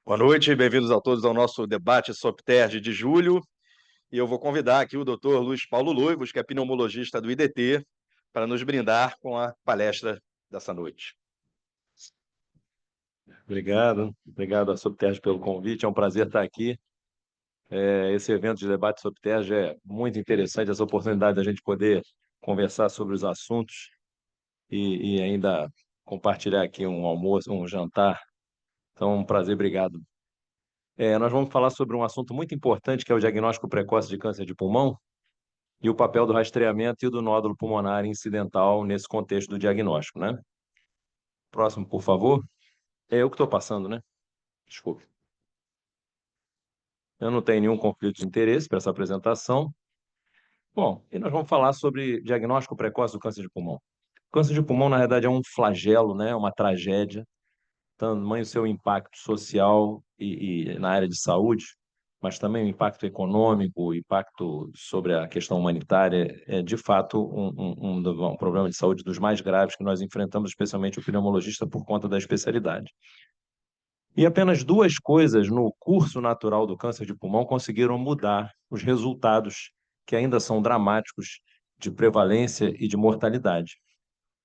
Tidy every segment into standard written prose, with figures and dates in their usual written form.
Boa noite, bem-vindos a todos ao nosso debate SOPTERG de julho. E eu vou convidar aqui o doutor Luiz Paulo Loivos, que é pneumologista do IDT, para nos brindar com a palestra dessa noite. Obrigado à SOPTERG pelo convite, é um prazer estar aqui. Esse evento de debate SOPTERG é muito interessante, essa oportunidade da gente poder conversar sobre os assuntos e ainda compartilhar aqui um almoço, um jantar. Então, um prazer, obrigado. Nós vamos falar sobre um assunto muito importante, que é o diagnóstico precoce de câncer de pulmão e o papel do rastreamento e do nódulo pulmonar incidental nesse contexto do diagnóstico, né? Próximo, por favor. É eu que estou passando, né? Desculpe. Eu não tenho nenhum conflito de interesse para essa apresentação. Bom, e nós vamos falar sobre diagnóstico precoce do câncer de pulmão. O câncer de pulmão, na verdade, é um flagelo, né? Uma tragédia, tamanho seu impacto social e na área de saúde, mas também o impacto econômico, o impacto sobre a questão humanitária, é de fato um problema de saúde dos mais graves que nós enfrentamos, especialmente o pneumologista, por conta da especialidade. E apenas duas coisas no curso natural do câncer de pulmão conseguiram mudar os resultados, que ainda são dramáticos, de prevalência e de mortalidade.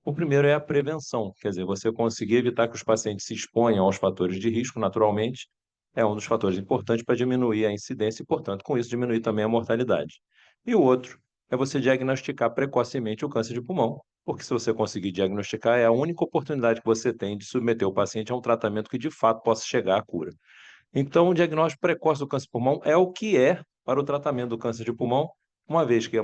O primeiro é a prevenção, quer dizer, você conseguir evitar que os pacientes se exponham aos fatores de risco, naturalmente, é um dos fatores importantes para diminuir a incidência e, portanto, com isso, diminuir também a mortalidade. E o outro é você diagnosticar precocemente o câncer de pulmão, porque se você conseguir diagnosticar, é a única oportunidade que você tem de submeter o paciente a um tratamento que, de fato, possa chegar à cura. Então, o diagnóstico precoce do câncer de pulmão é o que é para o tratamento do câncer de pulmão, uma vez que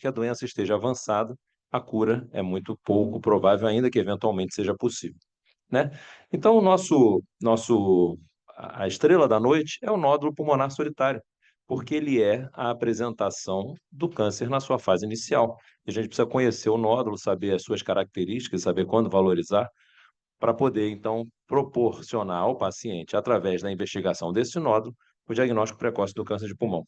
a doença esteja avançada, a cura é muito pouco provável, ainda que eventualmente seja possível, né? Então, a estrela da noite é o nódulo pulmonar solitário, porque ele é a apresentação do câncer na sua fase inicial. E a gente precisa conhecer o nódulo, saber as suas características, saber quando valorizar, para poder, então, proporcionar ao paciente, através da investigação desse nódulo, o diagnóstico precoce do câncer de pulmão.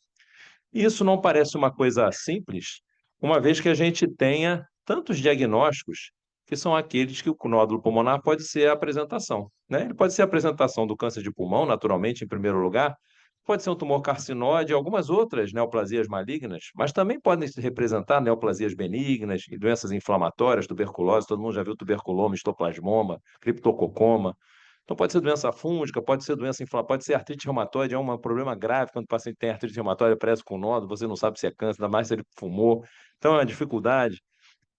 Isso não parece uma coisa simples, uma vez que a gente tenha tantos diagnósticos que são aqueles que o nódulo pulmonar pode ser a apresentação, né? Ele pode ser a apresentação do câncer de pulmão, naturalmente, em primeiro lugar, pode ser um tumor carcinóide e algumas outras neoplasias malignas, mas também podem se representar neoplasias benignas e doenças inflamatórias, tuberculose, todo mundo já viu tuberculoma, histoplasmoma, criptococoma. Então, pode ser doença fúngica, pode ser doença inflamatória, pode ser artrite reumatoide, é um problema grave quando o paciente tem artrite reumatoide, aparece com nódulo, você não sabe se é câncer, ainda mais se ele fumou. Então, é uma dificuldade.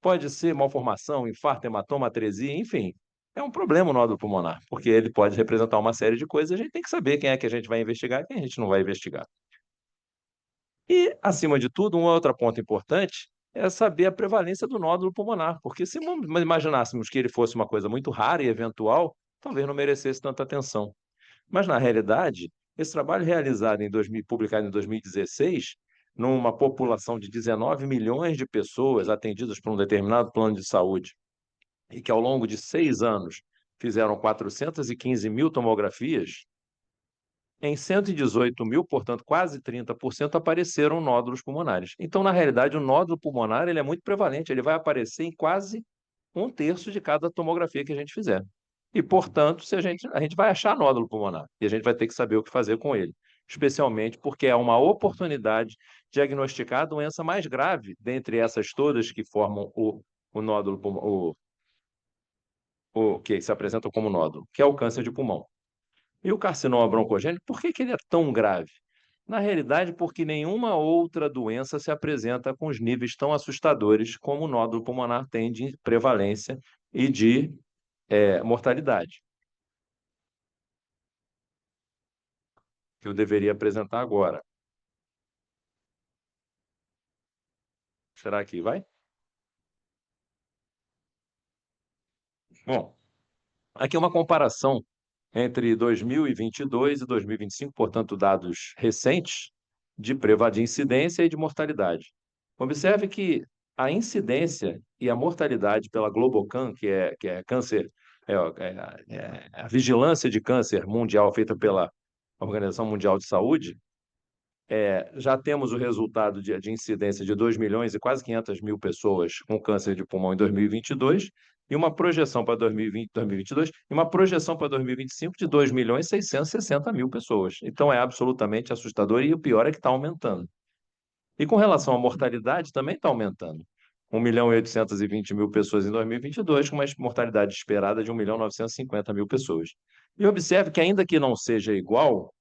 Pode ser malformação, infarto, hematoma, atresia, enfim. É um problema o nódulo pulmonar, porque ele pode representar uma série de coisas, a gente tem que saber quem é que a gente vai investigar e quem a gente não vai investigar. E, acima de tudo, um outro ponto importante é saber a prevalência do nódulo pulmonar, porque se imaginássemos que ele fosse uma coisa muito rara e eventual, talvez não merecesse tanta atenção. Mas, na realidade, esse trabalho realizado publicado em 2016, numa população de 19 milhões de pessoas atendidas por um determinado plano de saúde, e que ao longo de 6 anos fizeram 415 mil tomografias, em 118 mil, portanto, quase 30%, apareceram nódulos pulmonares. Então, na realidade, o nódulo pulmonar ele é muito prevalente, ele vai aparecer em quase um terço de cada tomografia que a gente fizer. E, portanto, se a gente vai achar nódulo pulmonar e a gente vai ter que saber o que fazer com ele, especialmente porque é uma oportunidade de diagnosticar a doença mais grave dentre essas todas que formam o nódulo o que se apresentam como nódulo, que é o câncer de pulmão. E o carcinoma broncogênico, por que que ele é tão grave? Na realidade, porque nenhuma outra doença se apresenta com os níveis tão assustadores como o nódulo pulmonar tem de prevalência e de mortalidade, que eu deveria apresentar agora. Será que vai? Bom, aqui é uma comparação entre 2022 e 2025, portanto, dados recentes de incidência e de mortalidade. Observe que a incidência e a mortalidade pela Globocan, que é câncer, a vigilância de câncer mundial feita pela Organização Mundial de Saúde, já temos o resultado de incidência de 2 milhões e quase 500 mil pessoas com câncer de pulmão em 2022, e uma projeção para 2022, e uma projeção para 2025 de 2 milhões e 660 mil pessoas. Então, é absolutamente assustador, e o pior é que está aumentando. E com relação à mortalidade, também está aumentando. 1 milhão e 820 mil pessoas em 2022, com uma mortalidade esperada de 1 milhão e 950 mil pessoas. E observe que, ainda que não seja igual,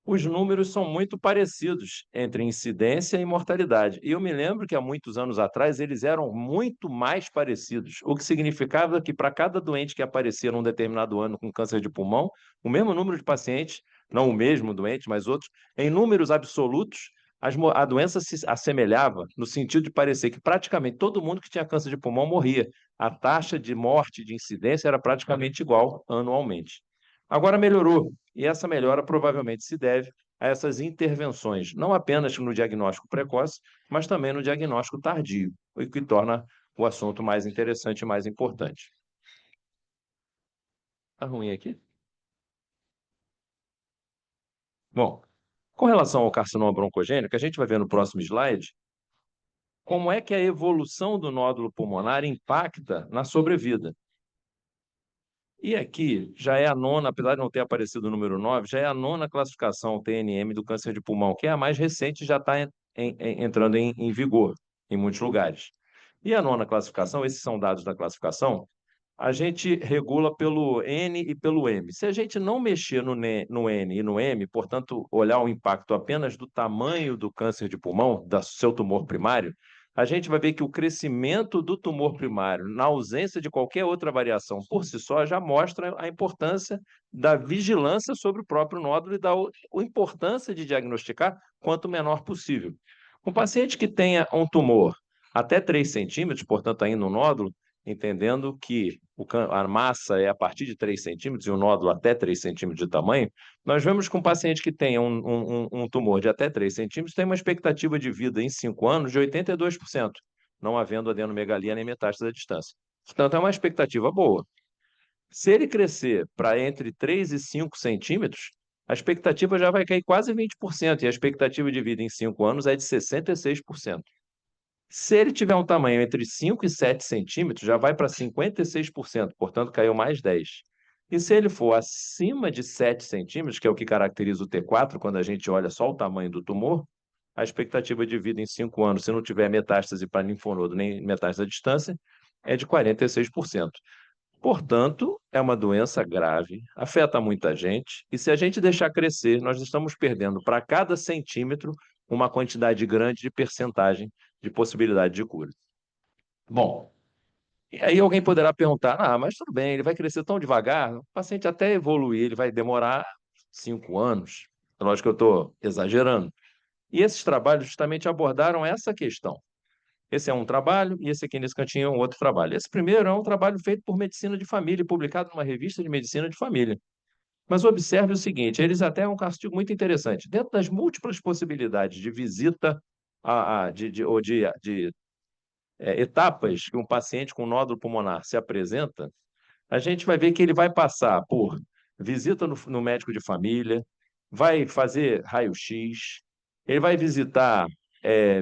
os números são muito parecidos entre incidência e mortalidade. E eu me lembro que há muitos anos atrás eles eram muito mais parecidos, o que significava que para cada doente que aparecia num determinado ano com câncer de pulmão, o mesmo número de pacientes, não o mesmo doente, mas outros, em números absolutos, a doença se assemelhava no sentido de parecer que praticamente todo mundo que tinha câncer de pulmão morria. A taxa de morte, de incidência, era praticamente igual anualmente. Agora melhorou, e essa melhora provavelmente se deve a essas intervenções, não apenas no diagnóstico precoce, mas também no diagnóstico tardio, o que torna o assunto mais interessante e mais importante. Está ruim aqui? Bom, com relação ao carcinoma broncogênico, a gente vai ver no próximo slide como é que a evolução do nódulo pulmonar impacta na sobrevida. E aqui já é a nona, apesar de não ter aparecido o número 9, já é a nona classificação TNM do câncer de pulmão, que é a mais recente e já está entrando em vigor em muitos lugares. E a nona classificação, esses são dados da classificação, a gente regula pelo N e pelo M. Se a gente não mexer no N e no M, portanto, olhar o impacto apenas do tamanho do câncer de pulmão, do seu tumor primário, a gente vai ver que o crescimento do tumor primário, na ausência de qualquer outra variação por si só, já mostra a importância da vigilância sobre o próprio nódulo e da importância de diagnosticar quanto menor possível. Um paciente que tenha um tumor até 3 centímetros, portanto, ainda um nódulo, entendendo que a massa é a partir de 3 centímetros e o nódulo até 3 centímetros de tamanho, nós vemos que um paciente que tenha um tumor de até 3 centímetros tem uma expectativa de vida em 5 anos de 82%, não havendo adenomegalia nem metástase à distância. Portanto, é uma expectativa boa. Se ele crescer para entre 3 e 5 centímetros, a expectativa já vai cair quase 20%, e a expectativa de vida em 5 anos é de 66%. Se ele tiver um tamanho entre 5 e 7 centímetros, já vai para 56%, portanto, caiu mais 10%. E se ele for acima de 7 centímetros, que é o que caracteriza o T4, quando a gente olha só o tamanho do tumor, a expectativa de vida em 5 anos, se não tiver metástase para linfonodo nem metástase à distância, é de 46%. Portanto, é uma doença grave, afeta muita gente, e se a gente deixar crescer, nós estamos perdendo para cada centímetro uma quantidade grande de percentagem de possibilidade de cura. Bom, e aí alguém poderá perguntar: mas tudo bem, ele vai crescer tão devagar, o paciente até evoluir, ele vai demorar 5 anos. Lógico que eu estou exagerando. E esses trabalhos justamente abordaram essa questão. Esse é um trabalho e esse aqui nesse cantinho é um outro trabalho. Esse primeiro é um trabalho feito por Medicina de Família, publicado numa revista de Medicina de Família. Mas observe o seguinte, eles até é um castigo muito interessante. Dentro das múltiplas possibilidades de visita etapas que um paciente com nódulo pulmonar se apresenta, a gente vai ver que ele vai passar por visita no médico de família, vai fazer raio-x, ele vai visitar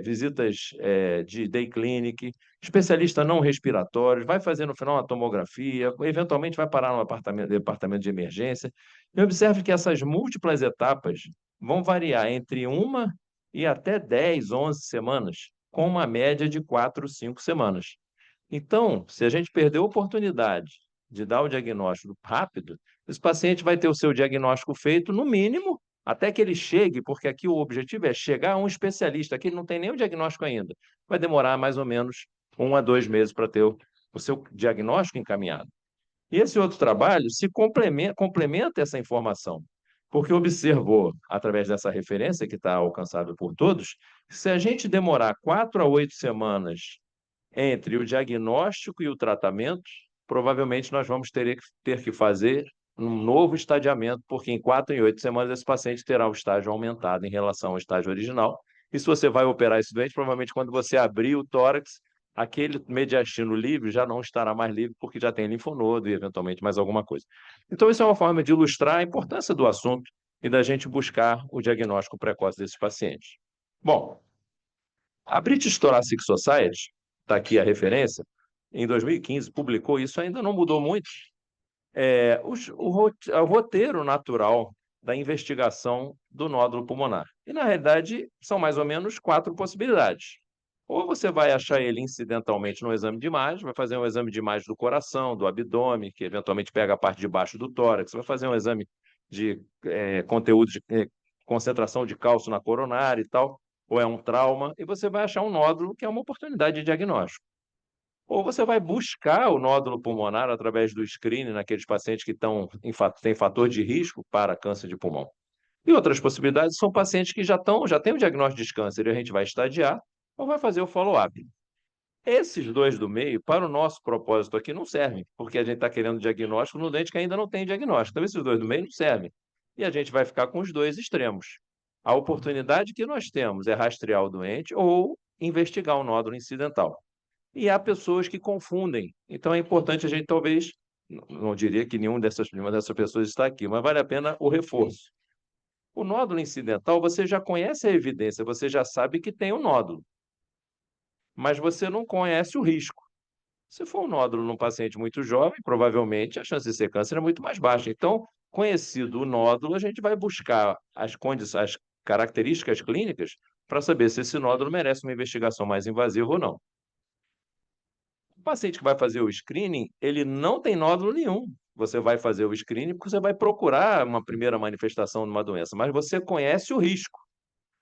visitas de day clinic, especialista não respiratórios, vai fazer no final uma tomografia, eventualmente vai parar no departamento de emergência. E observe que essas múltiplas etapas vão variar entre 1 e até 10, 11 semanas, com uma média de 4, 5 semanas. Então, se a gente perder a oportunidade de dar o diagnóstico rápido, esse paciente vai ter o seu diagnóstico feito, no mínimo, até que ele chegue, porque aqui o objetivo é chegar a um especialista, aqui ele não tem nem o diagnóstico ainda. Vai demorar mais ou menos 1 a 2 meses para ter o seu diagnóstico encaminhado. E esse outro trabalho se complementa essa informação, porque observou, através dessa referência que está alcançável por todos, se a gente demorar 4 a 8 semanas entre o diagnóstico e o tratamento, provavelmente nós vamos ter que fazer um novo estadiamento, porque em 4 em 8 semanas esse paciente terá o estágio aumentado em relação ao estágio original. E se você vai operar esse doente, provavelmente quando você abrir o tórax, aquele mediastino livre já não estará mais livre, porque já tem linfonodo e eventualmente mais alguma coisa. Então, isso é uma forma de ilustrar a importância do assunto e da gente buscar o diagnóstico precoce desses pacientes. Bom, a British Thoracic Society, está aqui a referência, em 2015 publicou isso, ainda não mudou muito, o roteiro natural da investigação do nódulo pulmonar. E, na realidade, são mais ou menos 4 possibilidades. Ou você vai achar ele incidentalmente no exame de imagem, vai fazer um exame de imagem do coração, do abdômen, que eventualmente pega a parte de baixo do tórax, vai fazer um exame de conteúdo de concentração de cálcio na coronária e tal, ou é um trauma, e você vai achar um nódulo que é uma oportunidade de diagnóstico. Ou você vai buscar o nódulo pulmonar através do screening naqueles pacientes que têm fator de risco para câncer de pulmão. E outras possibilidades são pacientes que já têm o diagnóstico de câncer e a gente vai estadiar ou vai fazer o follow-up. Esses dois do meio, para o nosso propósito aqui, não servem, porque a gente está querendo diagnóstico no doente que ainda não tem diagnóstico. Então, esses dois do meio não servem. E a gente vai ficar com os dois extremos. A oportunidade que nós temos é rastrear o doente ou investigar o nódulo incidental. E há pessoas que confundem. Então é importante a gente talvez, não diria que nenhuma dessas pessoas está aqui, mas vale a pena o reforço. O nódulo incidental, você já conhece a evidência, você já sabe que tem o nódulo, mas você não conhece o risco. Se for um nódulo num paciente muito jovem, provavelmente a chance de ser câncer é muito mais baixa. Então, conhecido o nódulo, a gente vai buscar as condições, as características clínicas para saber se esse nódulo merece uma investigação mais invasiva ou não. O paciente que vai fazer o screening, ele não tem nódulo nenhum. Você vai fazer o screening porque você vai procurar uma primeira manifestação de uma doença, mas você conhece o risco.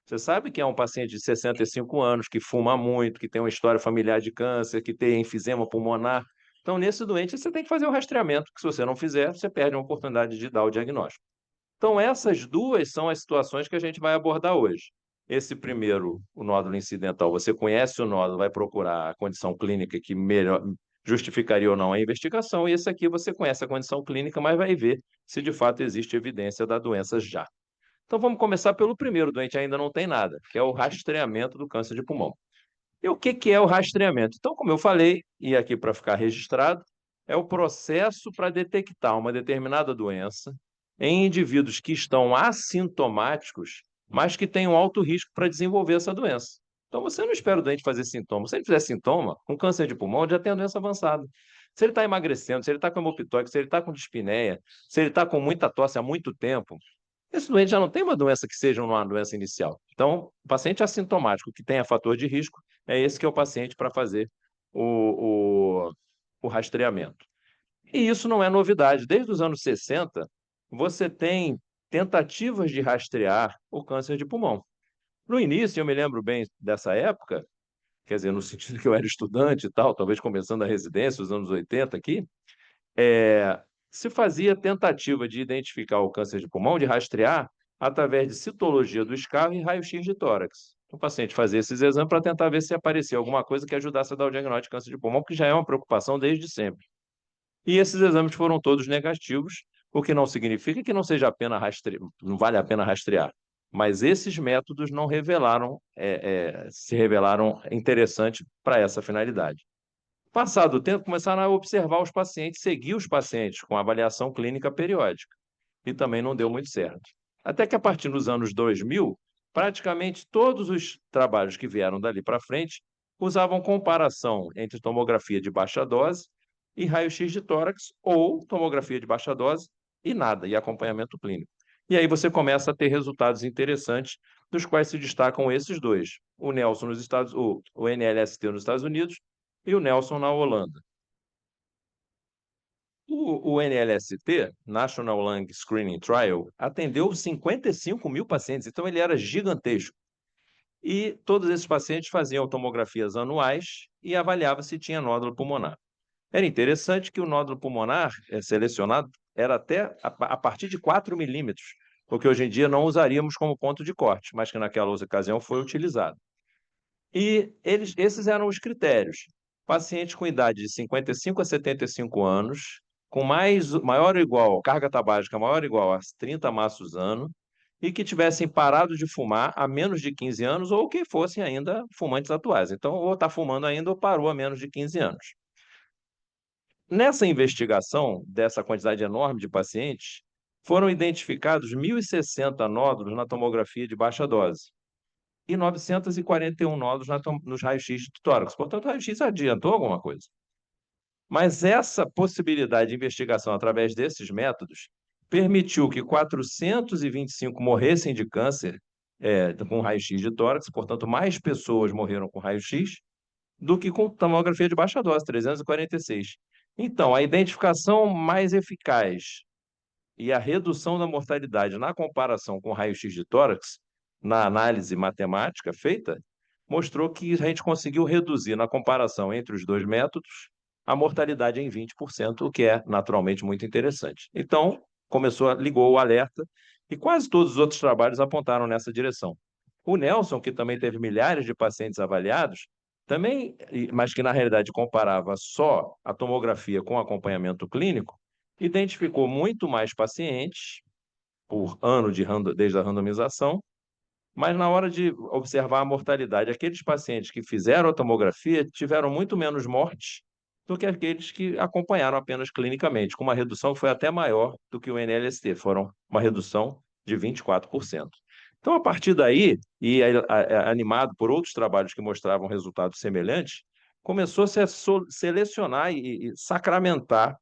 Você sabe que é um paciente de 65 anos, que fuma muito, que tem uma história familiar de câncer, que tem enfisema pulmonar. Então, nesse doente, você tem que fazer o rastreamento, que se você não fizer, você perde a oportunidade de dar o diagnóstico. Então, essas duas são as situações que a gente vai abordar hoje. Esse primeiro, o nódulo incidental, você conhece o nódulo, vai procurar a condição clínica que melhor justificaria ou não a investigação, e esse aqui você conhece a condição clínica, mas vai ver se de fato existe evidência da doença já. Então vamos começar pelo primeiro, o doente ainda não tem nada, que é o rastreamento do câncer de pulmão. E o que é o rastreamento? Então, como eu falei, e aqui para ficar registrado, é o processo para detectar uma determinada doença em indivíduos que estão assintomáticos, mas que têm um alto risco para desenvolver essa doença. Então, você não espera o doente fazer sintoma. Se ele fizer sintoma, com câncer de pulmão, já tem a doença avançada. Se ele está emagrecendo, se ele está com hemoptóxico, se ele está com dispneia, se ele está com muita tosse há muito tempo, esse doente já não tem uma doença que seja uma doença inicial. Então, o paciente assintomático que tenha fator de risco, é esse que é o paciente para fazer o rastreamento. E isso não é novidade. Desde os anos 60, você tem tentativas de rastrear o câncer de pulmão. No início, eu me lembro bem dessa época, quer dizer, no sentido que eu era estudante e tal, talvez começando a residência, os anos 80 aqui, se fazia tentativa de identificar o câncer de pulmão, de rastrear, através de citologia do escarro e raio-x de tórax. O paciente fazia esses exames para tentar ver se aparecia alguma coisa que ajudasse a dar o diagnóstico de câncer de pulmão, que já é uma preocupação desde sempre. E esses exames foram todos negativos, o que não significa que não seja apenas não vale a pena rastrear. Mas esses métodos não se revelaram interessantes para essa finalidade. Passado o tempo, começaram a observar os pacientes, seguir os pacientes com avaliação clínica periódica. E também não deu muito certo. Até que a partir dos anos 2000, praticamente todos os trabalhos que vieram dali para frente usavam comparação entre tomografia de baixa dose e raio-x de tórax, ou tomografia de baixa dose e nada, e acompanhamento clínico. E aí você começa a ter resultados interessantes, dos quais se destacam esses dois: o Nelson o NLST nos Estados Unidos e o Nelson na Holanda. O NLST, National Lung Screening Trial, atendeu 55 mil pacientes, então ele era gigantesco. E todos esses pacientes faziam tomografias anuais e avaliava se tinha nódulo pulmonar. Era interessante que o nódulo pulmonar selecionado era até a partir de 4 milímetros, o que hoje em dia não usaríamos como ponto de corte, mas que naquela ocasião foi utilizado. E esses eram os critérios: pacientes com idade de 55 a 75 anos, com maior ou igual, carga tabágica maior ou igual a 30 maços ano, e que tivessem parado de fumar há menos de 15 anos, ou que fossem ainda fumantes atuais. Então, ou está fumando ainda ou parou há menos de 15 anos. Nessa investigação dessa quantidade enorme de pacientes, foram identificados 1.060 nódulos na tomografia de baixa dose e 941 nódulos nos raios-x de tórax. Portanto, o raio-x adiantou alguma coisa. Mas essa possibilidade de investigação através desses métodos permitiu que 425 morressem de câncer com raio-x de tórax, portanto, mais pessoas morreram com raio-x do que com tomografia de baixa dose, 346. Então, a identificação mais eficaz e a redução da mortalidade na comparação com raio-x de tórax, na análise matemática feita, mostrou que a gente conseguiu reduzir, na comparação entre os dois métodos, a mortalidade em 20%, o que é naturalmente muito interessante. Então, ligou o alerta e quase todos os outros trabalhos apontaram nessa direção. O Nelson, que também teve milhares de pacientes avaliados, também, mas que na realidade comparava só a tomografia com acompanhamento clínico, identificou muito mais pacientes por ano desde a randomização, mas na hora de observar a mortalidade, aqueles pacientes que fizeram a tomografia tiveram muito menos mortes do que aqueles que acompanharam apenas clinicamente, com uma redução que foi até maior do que o NLST, foram uma redução de 24%. Então, a partir daí, e animado por outros trabalhos que mostravam resultados semelhantes, começou-se a selecionar e sacramentar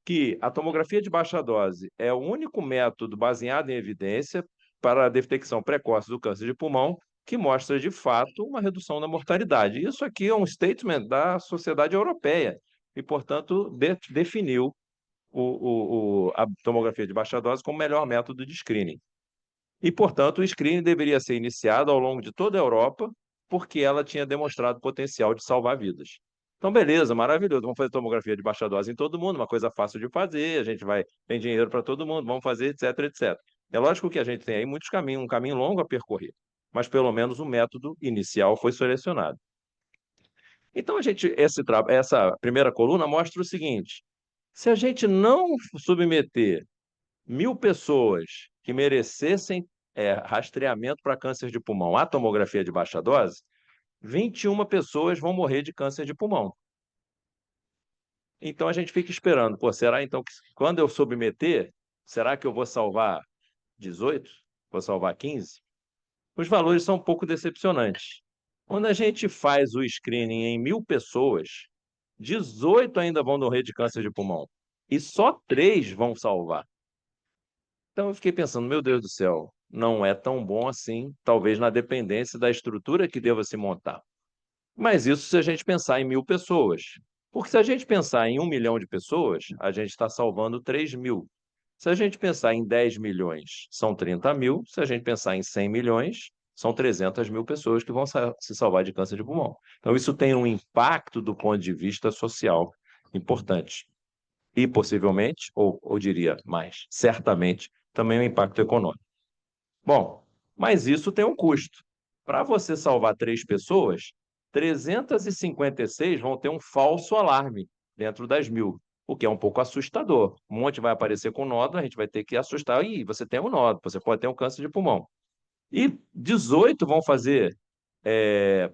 que a tomografia de baixa dose é o único método baseado em evidência para a detecção precoce do câncer de pulmão que mostra, de fato, uma redução da mortalidade. Isso aqui é um statement da Sociedade Europeia e, portanto, definiu a tomografia de baixa dose como o melhor método de screening. E, portanto, o screening deveria ser iniciado ao longo de toda a Europa, porque ela tinha demonstrado potencial de salvar vidas. Então, beleza, maravilhoso. Vamos fazer tomografia de baixa dose em todo mundo, uma coisa fácil de fazer, tem dinheiro para todo mundo, vamos fazer, etc, etc. É lógico que a gente tem aí muitos caminhos, um caminho longo a percorrer, mas pelo menos o método inicial foi selecionado. Então, essa primeira coluna mostra o seguinte: se a gente não submeter 1.000 pessoas que merecessem rastreamento para câncer de pulmão à tomografia de baixa dose, 21 pessoas vão morrer de câncer de pulmão. Então a gente fica esperando, será então que quando eu submeter, será que eu vou salvar 18? Vou salvar 15? Os valores são um pouco decepcionantes. Quando a gente faz o screening em 1.000 pessoas, 18 ainda vão morrer de câncer de pulmão e só 3 vão salvar. Então eu fiquei pensando, meu Deus do céu, não é tão bom assim, talvez na dependência da estrutura que deva se montar. Mas isso se a gente pensar em 1.000 pessoas. Porque se a gente pensar em 1 milhão de pessoas, a gente está salvando 3.000. Se a gente pensar em 10 milhões, são 30.000. Se a gente pensar em 100 milhões, são 300.000 pessoas que vão se salvar de câncer de pulmão. Então isso tem um impacto do ponto de vista social importante. E possivelmente, ou diria mais, certamente, também um impacto econômico. Bom, mas isso tem um custo. Para você salvar 3 pessoas, 356 vão ter um falso alarme dentro das 1.000, o que é um pouco assustador. Um monte vai aparecer com nódulo, a gente vai ter que assustar. Ih, você tem um nódulo, você pode ter um câncer de pulmão. E 18 vão fazer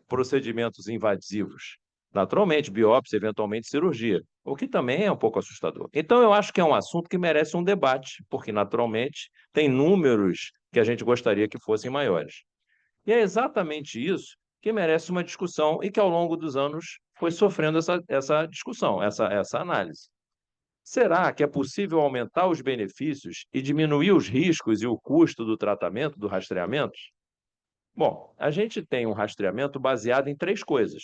procedimentos invasivos. Naturalmente, biópsia, eventualmente cirurgia, o que também é um pouco assustador. Então, eu acho que é um assunto que merece um debate, porque, naturalmente, tem números que a gente gostaria que fossem maiores. E é exatamente isso que merece uma discussão e que, ao longo dos anos, foi sofrendo essa discussão, essa análise. Será que é possível aumentar os benefícios e diminuir os riscos e o custo do tratamento, do rastreamento? Bom, a gente tem um rastreamento baseado em 3 coisas.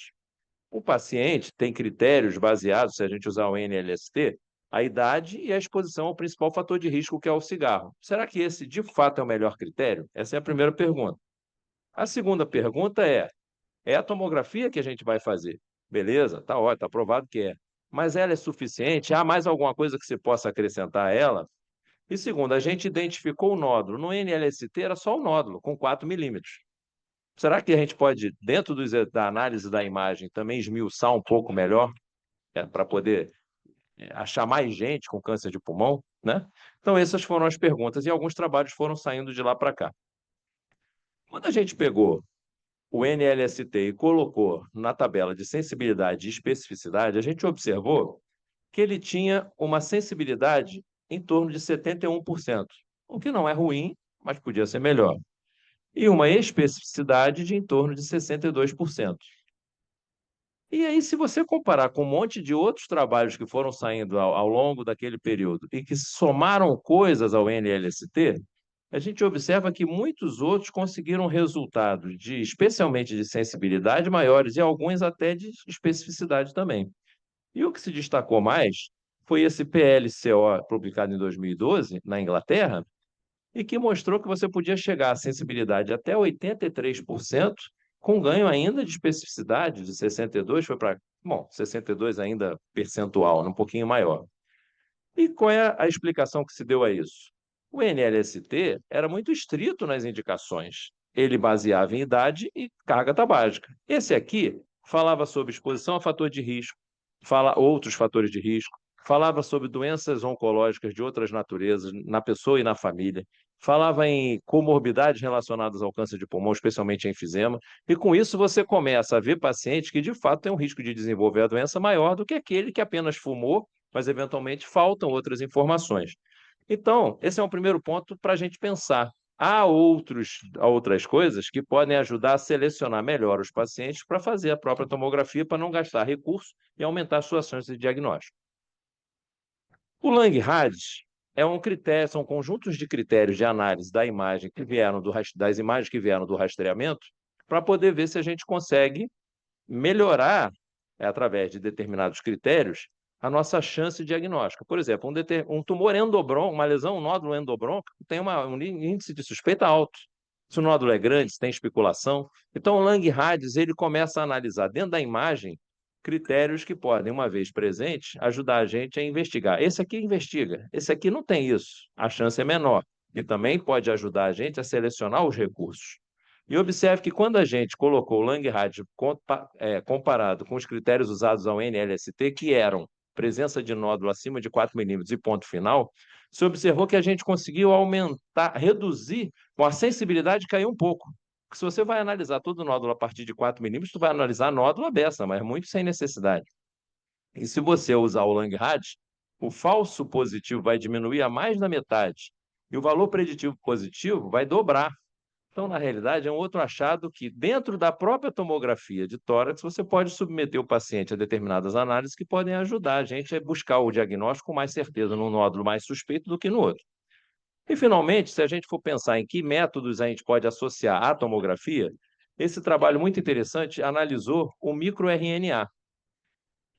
O paciente tem critérios baseados, se a gente usar o NLST, a idade e a exposição ao principal fator de risco, que é o cigarro. Será que esse, de fato, é o melhor critério? Essa é a primeira pergunta. A segunda pergunta é a tomografia que a gente vai fazer? Beleza, está ótimo, está provado que é. Mas ela é suficiente? Há mais alguma coisa que você possa acrescentar a ela? E segundo, a gente identificou o nódulo. No NLST era só o nódulo, com 4 milímetros. Será que a gente pode, dentro da análise da imagem, também esmiuçar um pouco melhor, para poder achar mais gente com câncer de pulmão, né? Então, essas foram as perguntas e alguns trabalhos foram saindo de lá para cá. Quando a gente pegou o NLST e colocou na tabela de sensibilidade e especificidade, a gente observou que ele tinha uma sensibilidade em torno de 71%, o que não é ruim, mas podia ser melhor. E uma especificidade de em torno de 62%. E aí, se você comparar com um monte de outros trabalhos que foram saindo ao longo daquele período e que somaram coisas ao NLST, a gente observa que muitos outros conseguiram resultados especialmente de sensibilidade maiores e alguns até de especificidade também. E o que se destacou mais foi esse PLCO publicado em 2012 na Inglaterra, e que mostrou que você podia chegar à sensibilidade até 83%, com ganho ainda de especificidade de 62%, foi para, bom, 62% ainda percentual, um pouquinho maior. E qual é a explicação que se deu a isso? O NLST era muito estrito nas indicações. Ele baseava em idade e carga tabágica. Esse aqui falava sobre exposição a fator de risco, fala outros fatores de risco, falava sobre doenças oncológicas de outras naturezas na pessoa e na família, falava em comorbidades relacionadas ao câncer de pulmão, especialmente enfisema, e com isso você começa a ver pacientes que de fato têm um risco de desenvolver a doença maior do que aquele que apenas fumou, mas eventualmente faltam outras informações. Então, esse é um primeiro ponto para a gente pensar. Há outras coisas que podem ajudar a selecionar melhor os pacientes para fazer a própria tomografia, para não gastar recursos e aumentar as suas chances de diagnóstico. O Langerhans é um critério, são conjuntos de critérios de análise da imagem que vieram das imagens que vieram do rastreamento, para poder ver se a gente consegue melhorar, através de determinados critérios, a nossa chance diagnóstica. Por exemplo, um tumor endobronco, uma lesão, um nódulo endobronco, tem um índice de suspeita alto. Se o nódulo é grande, se tem especulação. Então, o Langerhans, ele começa a analisar dentro da imagem critérios que podem, uma vez presentes, ajudar a gente a investigar. Esse aqui investiga, esse aqui não tem isso, a chance é menor. E também pode ajudar a gente a selecionar os recursos. E observe que quando a gente colocou o Langerhans comparado com os critérios usados ao NLST, que eram presença de nódulo acima de 4 milímetros e ponto final, se observou que a gente conseguiu aumentar, reduzir, a sensibilidade caiu um pouco. Porque se você vai analisar todo o nódulo a partir de 4 milímetros, tu vai analisar nódulo à beça, mas muito sem necessidade. E se você usar o Langerhans, o falso positivo vai diminuir a mais da metade e o valor preditivo positivo vai dobrar. Então, na realidade, é um outro achado que, dentro da própria tomografia de tórax, você pode submeter o paciente a determinadas análises que podem ajudar a gente a buscar o diagnóstico com mais certeza num nódulo mais suspeito do que no outro. E, finalmente, se a gente for pensar em que métodos a gente pode associar à tomografia, esse trabalho muito interessante analisou o microRNA.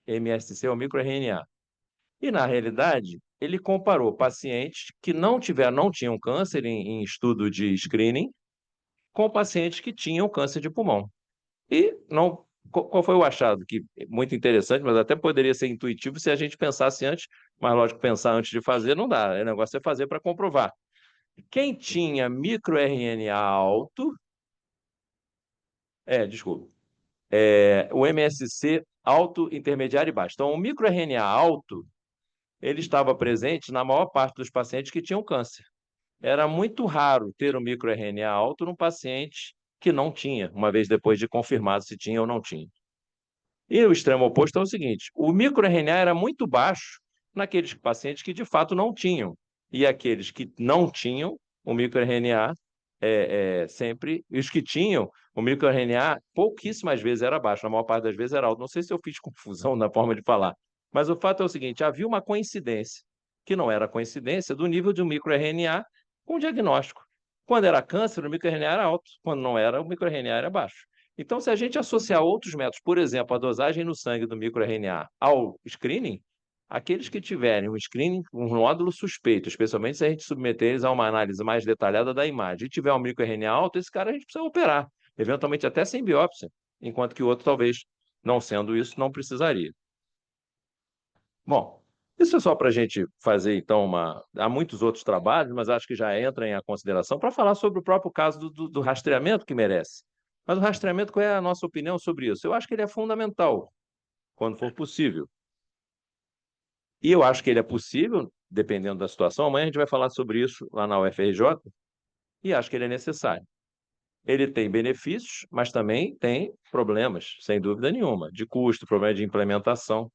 MSC é o microRNA. E, na realidade, ele comparou pacientes que não tinham câncer em estudo de screening com pacientes que tinham câncer de pulmão. E não, qual foi o achado? Que é muito interessante, mas até poderia ser intuitivo se a gente pensasse antes, mas lógico, pensar antes de fazer não dá. O negócio é fazer para comprovar. Quem tinha microRNA alto, desculpa, o MSC alto, intermediário e baixo. Então, o microRNA alto, ele estava presente na maior parte dos pacientes que tinham câncer. Era muito raro ter o microRNA alto num paciente que não tinha, uma vez depois de confirmado se tinha ou não tinha. E o extremo oposto é o seguinte: o microRNA era muito baixo naqueles pacientes que de fato não tinham. E aqueles que não tinham o microRNA, sempre, e os que tinham, o microRNA pouquíssimas vezes era baixo, na maior parte das vezes era alto. Não sei se eu fiz confusão na forma de falar, mas o fato é o seguinte: havia uma coincidência, que não era coincidência, do nível de um microRNA com diagnóstico. Quando era câncer, o microRNA era alto, quando não era, o microRNA era baixo. Então, se a gente associar outros métodos, por exemplo, a dosagem no sangue do microRNA ao screening, aqueles que tiverem um screening, um nódulo suspeito, especialmente se a gente submeter eles a uma análise mais detalhada da imagem, e tiver um microRNA alto, esse cara a gente precisa operar, eventualmente até sem biópsia, enquanto que o outro, talvez, não sendo isso, não precisaria. Bom, isso é só para a gente fazer, então, há muitos outros trabalhos, mas acho que já entra em consideração para falar sobre o próprio caso do rastreamento que merece. Mas o rastreamento, qual é a nossa opinião sobre isso? Eu acho que ele é fundamental, quando for possível. E eu acho que ele é possível, dependendo da situação. Amanhã a gente vai falar sobre isso lá na UFRJ, e acho que ele é necessário. Ele tem benefícios, mas também tem problemas, sem dúvida nenhuma, de custo, problema de implementação.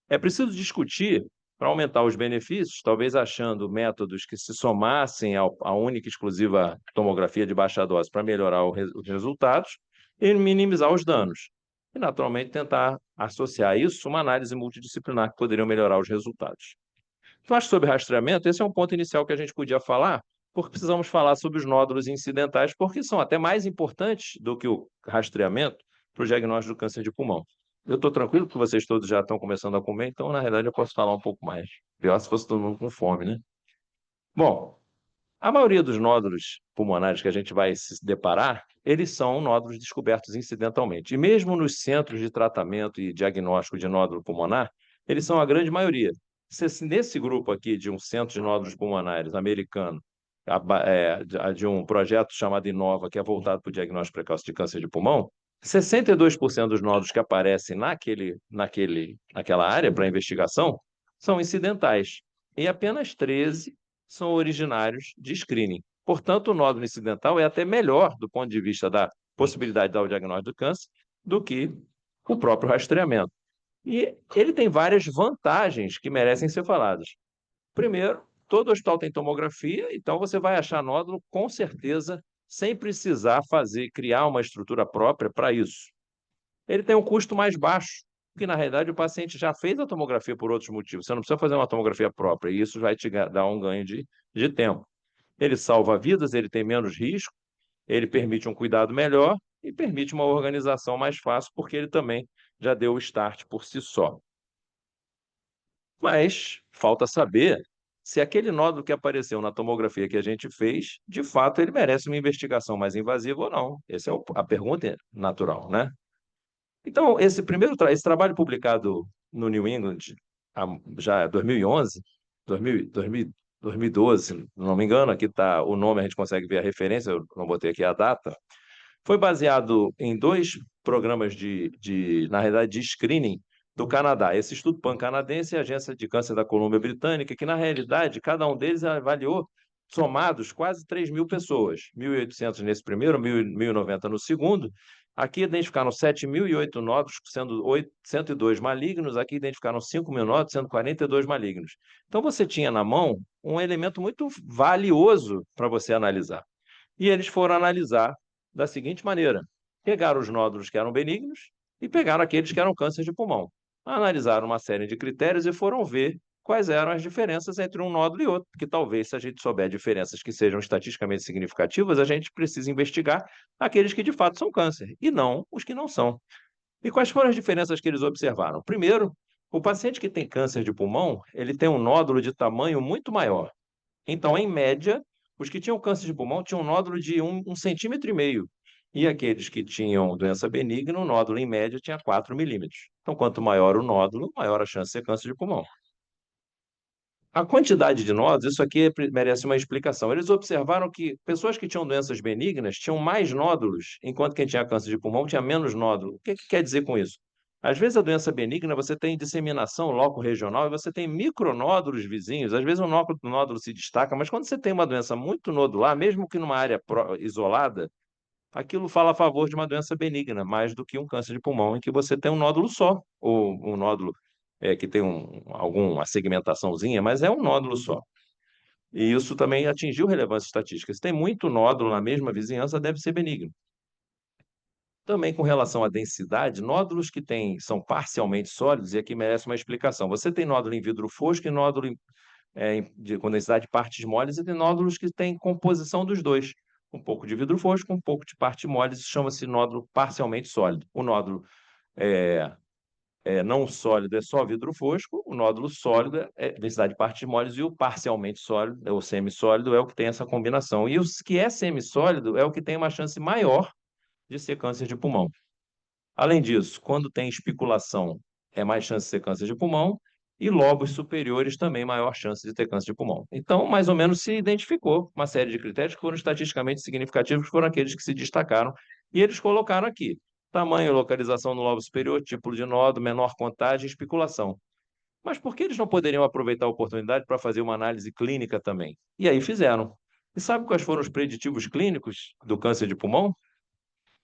É preciso discutir Para aumentar os benefícios, talvez achando métodos que se somassem à única e exclusiva tomografia de baixa dose para melhorar os resultados e minimizar os danos. E, naturalmente, tentar associar isso a uma análise multidisciplinar que poderia melhorar os resultados. Então, acho que sobre rastreamento, esse é um ponto inicial que a gente podia falar, porque precisamos falar sobre os nódulos incidentais, porque são até mais importantes do que o rastreamento para o diagnóstico do câncer de pulmão. Eu estou tranquilo que vocês todos já estão começando a comer, então, na realidade, eu posso falar um pouco mais. Pior se fosse todo mundo com fome, né? Bom, a maioria dos nódulos pulmonares que a gente vai se deparar, eles são nódulos descobertos incidentalmente. E mesmo nos centros de tratamento e diagnóstico de nódulo pulmonar, eles são a grande maioria. Nesse grupo aqui de um centro de nódulos pulmonares americano, de um projeto chamado Inova, que é voltado para o diagnóstico precoce de câncer de pulmão, 62% dos nódulos que aparecem naquela área para investigação são incidentais. E apenas 13 são originários de screening. Portanto, o nódulo incidental é até melhor do ponto de vista da possibilidade de dar o diagnóstico do câncer do que o próprio rastreamento. E ele tem várias vantagens que merecem ser faladas. Primeiro, todo hospital tem tomografia, então você vai achar nódulo com certeza, sem precisar criar uma estrutura própria para isso. Ele tem um custo mais baixo, porque na realidade o paciente já fez a tomografia por outros motivos. Você não precisa fazer uma tomografia própria, e isso vai te dar um ganho de tempo. Ele salva vidas, ele tem menos risco, ele permite um cuidado melhor e permite uma organização mais fácil, porque ele também já deu o start por si só. Mas falta saber se aquele nódulo que apareceu na tomografia que a gente fez, de fato, ele merece uma investigação mais invasiva ou não. Essa é a pergunta natural, né? Então, esse trabalho publicado no New England, já em 2011, 2012, se não me engano, aqui está o nome, a gente consegue ver a referência, eu não botei aqui a data, foi baseado em 2 programas na realidade, de screening do Canadá. Esse estudo pan-canadense e a Agência de Câncer da Colômbia Britânica, que, na realidade, cada um deles avaliou, somados, quase 3.000 pessoas. 1.800 nesse primeiro, 1.090 no segundo. Aqui identificaram 7.008 nódulos, sendo 102 malignos. Aqui identificaram 5.000 nódulos, sendo 42 malignos. Então, você tinha na mão um elemento muito valioso para você analisar. E eles foram analisar da seguinte maneira: pegaram os nódulos que eram benignos e pegaram aqueles que eram câncer de pulmão. Analisaram uma série de critérios e foram ver quais eram as diferenças entre um nódulo e outro, porque talvez, se a gente souber diferenças que sejam estatisticamente significativas, a gente precisa investigar aqueles que de fato são câncer, e não os que não são. E quais foram as diferenças que eles observaram? Primeiro, o paciente que tem câncer de pulmão, ele tem um nódulo de tamanho muito maior. Então, em média, os que tinham câncer de pulmão tinham um nódulo de 1,5 centímetro. E aqueles que tinham doença benigna, o nódulo, em média, tinha 4 milímetros. Então, quanto maior o nódulo, maior a chance de ser câncer de pulmão. A quantidade de nódulos, isso aqui merece uma explicação. Eles observaram que pessoas que tinham doenças benignas tinham mais nódulos, enquanto quem tinha câncer de pulmão tinha menos nódulo. O que quer dizer com isso? Às vezes a doença benigna você tem disseminação loco-regional e você tem micronódulos vizinhos. Às vezes o nódulo se destaca, mas quando você tem uma doença muito nodular, mesmo que numa área isolada, aquilo fala a favor de uma doença benigna, mais do que um câncer de pulmão, em que você tem um nódulo só, ou um nódulo que tem alguma segmentaçãozinha, mas é um nódulo só. E isso também atingiu relevância estatística. Se tem muito nódulo na mesma vizinhança, deve ser benigno. Também com relação à densidade, nódulos que são parcialmente sólidos, e aqui merece uma explicação. Você tem nódulo em vidro fosco e nódulo com densidade de partes moles, e tem nódulos que têm composição dos dois. Um pouco de vidro fosco, um pouco de parte mole, isso chama-se nódulo parcialmente sólido. O nódulo não sólido é só vidro fosco, o nódulo sólido é densidade de partes moles, e o parcialmente sólido, ou semissólido, é o que tem essa combinação. E o que é semissólido é o que tem uma chance maior de ser câncer de pulmão. Além disso, quando tem espiculação, é mais chance de ser câncer de pulmão, e lobos superiores também maior chance de ter câncer de pulmão. Então, mais ou menos se identificou uma série de critérios que foram estatisticamente significativos, que foram aqueles que se destacaram, e eles colocaram aqui: tamanho, localização no lobo superior, tipo de nódulo, menor contagem, espiculação. Mas por que eles não poderiam aproveitar a oportunidade para fazer uma análise clínica também? E aí fizeram. E sabe quais foram os preditivos clínicos do câncer de pulmão?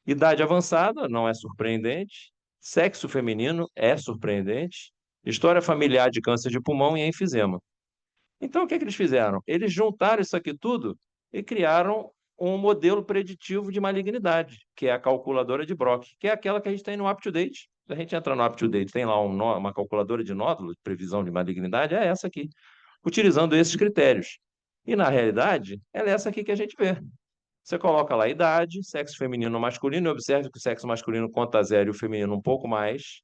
Idade avançada, não é surpreendente. Sexo feminino é surpreendente. história familiar de câncer de pulmão e enfisema. Então, o que é que eles fizeram? Eles juntaram isso aqui tudo e criaram um modelo preditivo de malignidade, que é a calculadora de Brock, que é aquela que a gente tem no UpToDate. Se a gente entra no UpToDate, tem lá uma calculadora de nódulo, de previsão de malignidade, é essa aqui, utilizando esses critérios. E, na realidade, ela é essa aqui que a gente vê. Você coloca lá a idade, sexo feminino ou masculino, e observe que o sexo masculino conta zero e o feminino um pouco mais.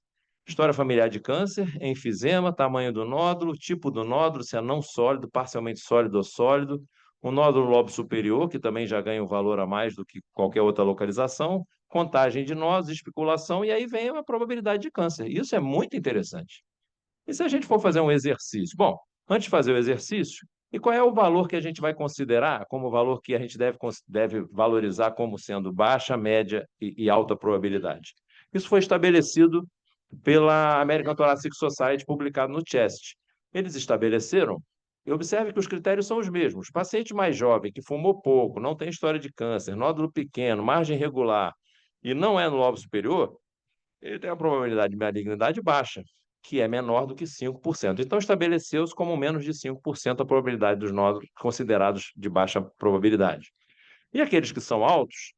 História familiar de câncer, enfisema, tamanho do nódulo, tipo do nódulo, se é não sólido, parcialmente sólido ou sólido. O nódulo lobo superior, que também já ganha um valor a mais do que qualquer outra localização. Contagem de nós, especulação, e aí vem a probabilidade de câncer. Isso é muito interessante. E se a gente for fazer um exercício? Bom, antes de fazer o exercício, e qual é o valor que a gente vai considerar como o valor que a gente deve valorizar como sendo baixa, média e alta probabilidade? Isso foi estabelecido pela American Thoracic Society, publicado no CHEST. Eles estabeleceram, e observe que os critérios são os mesmos. Paciente mais jovem, que fumou pouco, não tem história de câncer, nódulo pequeno, margem regular, e não é no lobo superior, ele tem a probabilidade de malignidade baixa, que é menor do que 5%. Então, estabeleceu-se como menos de 5% a probabilidade dos nódulos considerados de baixa probabilidade. E aqueles que são altos,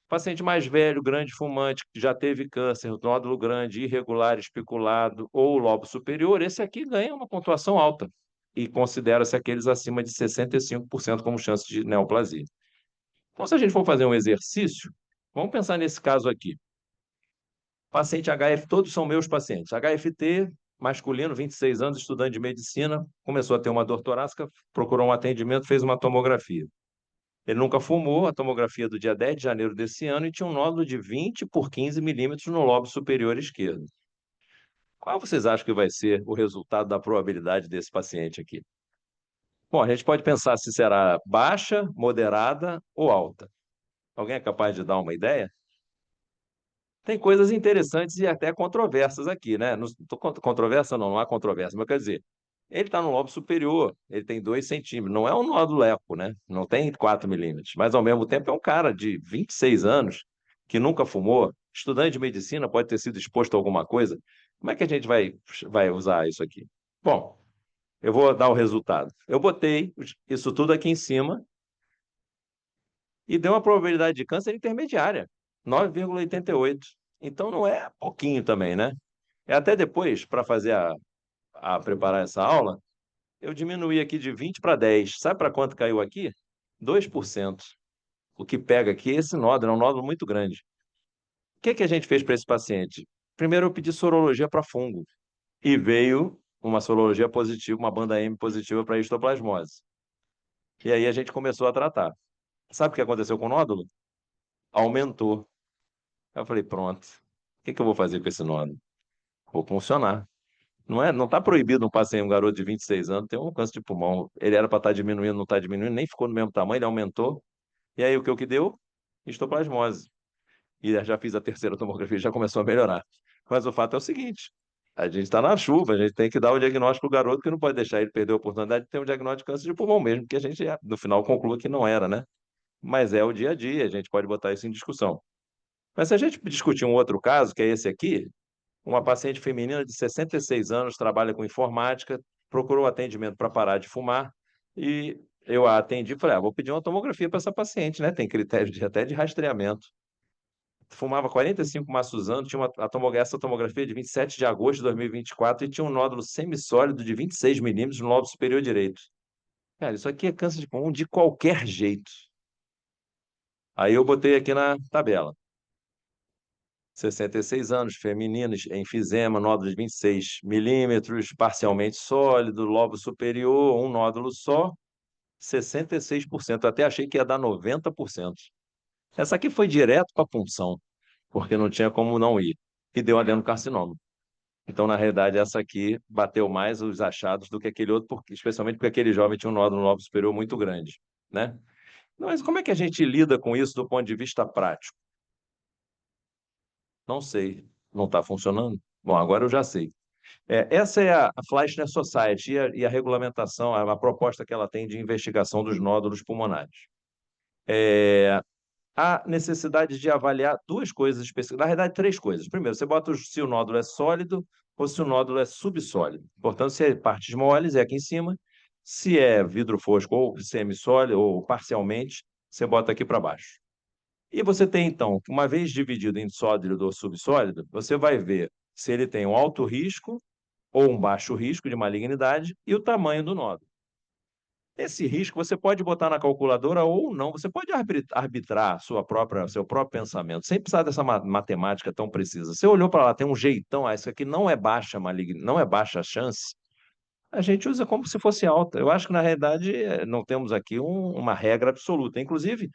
paciente mais velho, grande fumante, que já teve câncer, nódulo grande, irregular, especulado ou lobo superior, esse aqui ganha uma pontuação alta e considera-se aqueles acima de 65% como chance de neoplasia. Então, se a gente for fazer um exercício, vamos pensar nesse caso aqui. Paciente HF, todos são meus pacientes. HFT, masculino, 26 anos, estudante de medicina, começou a ter uma dor torácica, procurou um atendimento, fez uma tomografia. Ele nunca fumou, a tomografia do dia 10 de janeiro desse ano, e tinha um nódulo de 20 por 15 milímetros no lobo superior esquerdo. Qual vocês acham que vai ser o resultado da probabilidade desse paciente aqui? Bom, a gente pode pensar se será baixa, moderada ou alta. Alguém é capaz de dar uma ideia? Tem coisas interessantes e até controversas aqui, né? Não, controvérsia não há controvérsia, mas quer dizer, ele está no lobo superior, ele tem 2 centímetros, não é um nódulo eco, né? Não tem 4 milímetros, mas ao mesmo tempo é um cara de 26 anos que nunca fumou, estudante de medicina, pode ter sido exposto a alguma coisa. Como é que a gente vai usar isso aqui? Bom, eu vou dar o resultado. Eu botei isso tudo aqui em cima e deu uma probabilidade de câncer intermediária, 9,88. Então não é pouquinho também, né? É até depois, para fazer a preparar essa aula, eu diminuí aqui de 20 para 10. Sabe para quanto caiu aqui? 2%. O que pega aqui é esse nódulo, é um nódulo muito grande. O que que a gente fez para esse paciente? Primeiro eu pedi sorologia para fungo e veio uma sorologia positiva, uma banda M positiva para histoplasmose. E aí a gente começou a tratar. Sabe o que aconteceu com o nódulo? Aumentou. Aí eu falei, pronto. O que que eu vou fazer com esse nódulo? Vou funcionar. Não está proibido um paciente, um garoto de 26 anos, ter um câncer de pulmão. Ele era para estar diminuindo, não está diminuindo, nem ficou no mesmo tamanho, ele aumentou. E aí o que deu? Histoplasmose. E já fiz a terceira tomografia, já começou a melhorar. Mas o fato é o seguinte: a gente está na chuva, a gente tem que dar o diagnóstico para o garoto, que não pode deixar ele perder a oportunidade de ter um diagnóstico de câncer de pulmão mesmo, que a gente, no final, conclua que não era, né? Mas é o dia a dia, a gente pode botar isso em discussão. Mas se a gente discutir um outro caso, que é esse aqui, uma paciente feminina de 66 anos, trabalha com informática, procurou atendimento para parar de fumar e eu a atendi e falei, vou pedir uma tomografia para essa paciente, né? Tem critério até de rastreamento. Fumava 45 maços anos, tinha essa tomografia de 27 de agosto de 2024 e tinha um nódulo semissólido de 26 milímetros no lobo superior direito. Cara, isso aqui é câncer de pulmão de qualquer jeito. Aí eu botei aqui na tabela. 66 anos, femininas, enfisema, nódulo de 26 milímetros, parcialmente sólido, lobo superior, um nódulo só, 66%. Até achei que ia dar 90%. Essa aqui foi direto para a punção, porque não tinha como não ir, e deu adenocarcinoma. Então, na realidade, essa aqui bateu mais os achados do que aquele outro, especialmente porque aquele jovem tinha um nódulo no lobo superior muito grande, né? Mas como é que a gente lida com isso do ponto de vista prático? Não sei. Não está funcionando? Bom, agora eu já sei. Essa é a Fleischner Society e a regulamentação, a proposta que ela tem de investigação dos nódulos pulmonares. Há necessidade de avaliar duas coisas específicas, na verdade, três coisas. Primeiro, você bota se o nódulo é sólido, ou se o nódulo é subsólido. Portanto, se é partes moles, é aqui em cima. Se é vidro fosco ou semissólido ou parcialmente, você bota aqui para baixo. E você tem, então, uma vez dividido em sólido ou subsólido, você vai ver se ele tem um alto risco ou um baixo risco de malignidade e o tamanho do nódulo. Esse risco você pode botar na calculadora ou não, você pode arbitrar seu próprio pensamento, sem precisar dessa matemática tão precisa. Você olhou para lá, tem um jeitão, isso aqui não é baixa não é baixa a chance, a gente usa como se fosse alta. Eu acho que, na realidade, não temos aqui uma regra absoluta. Inclusive,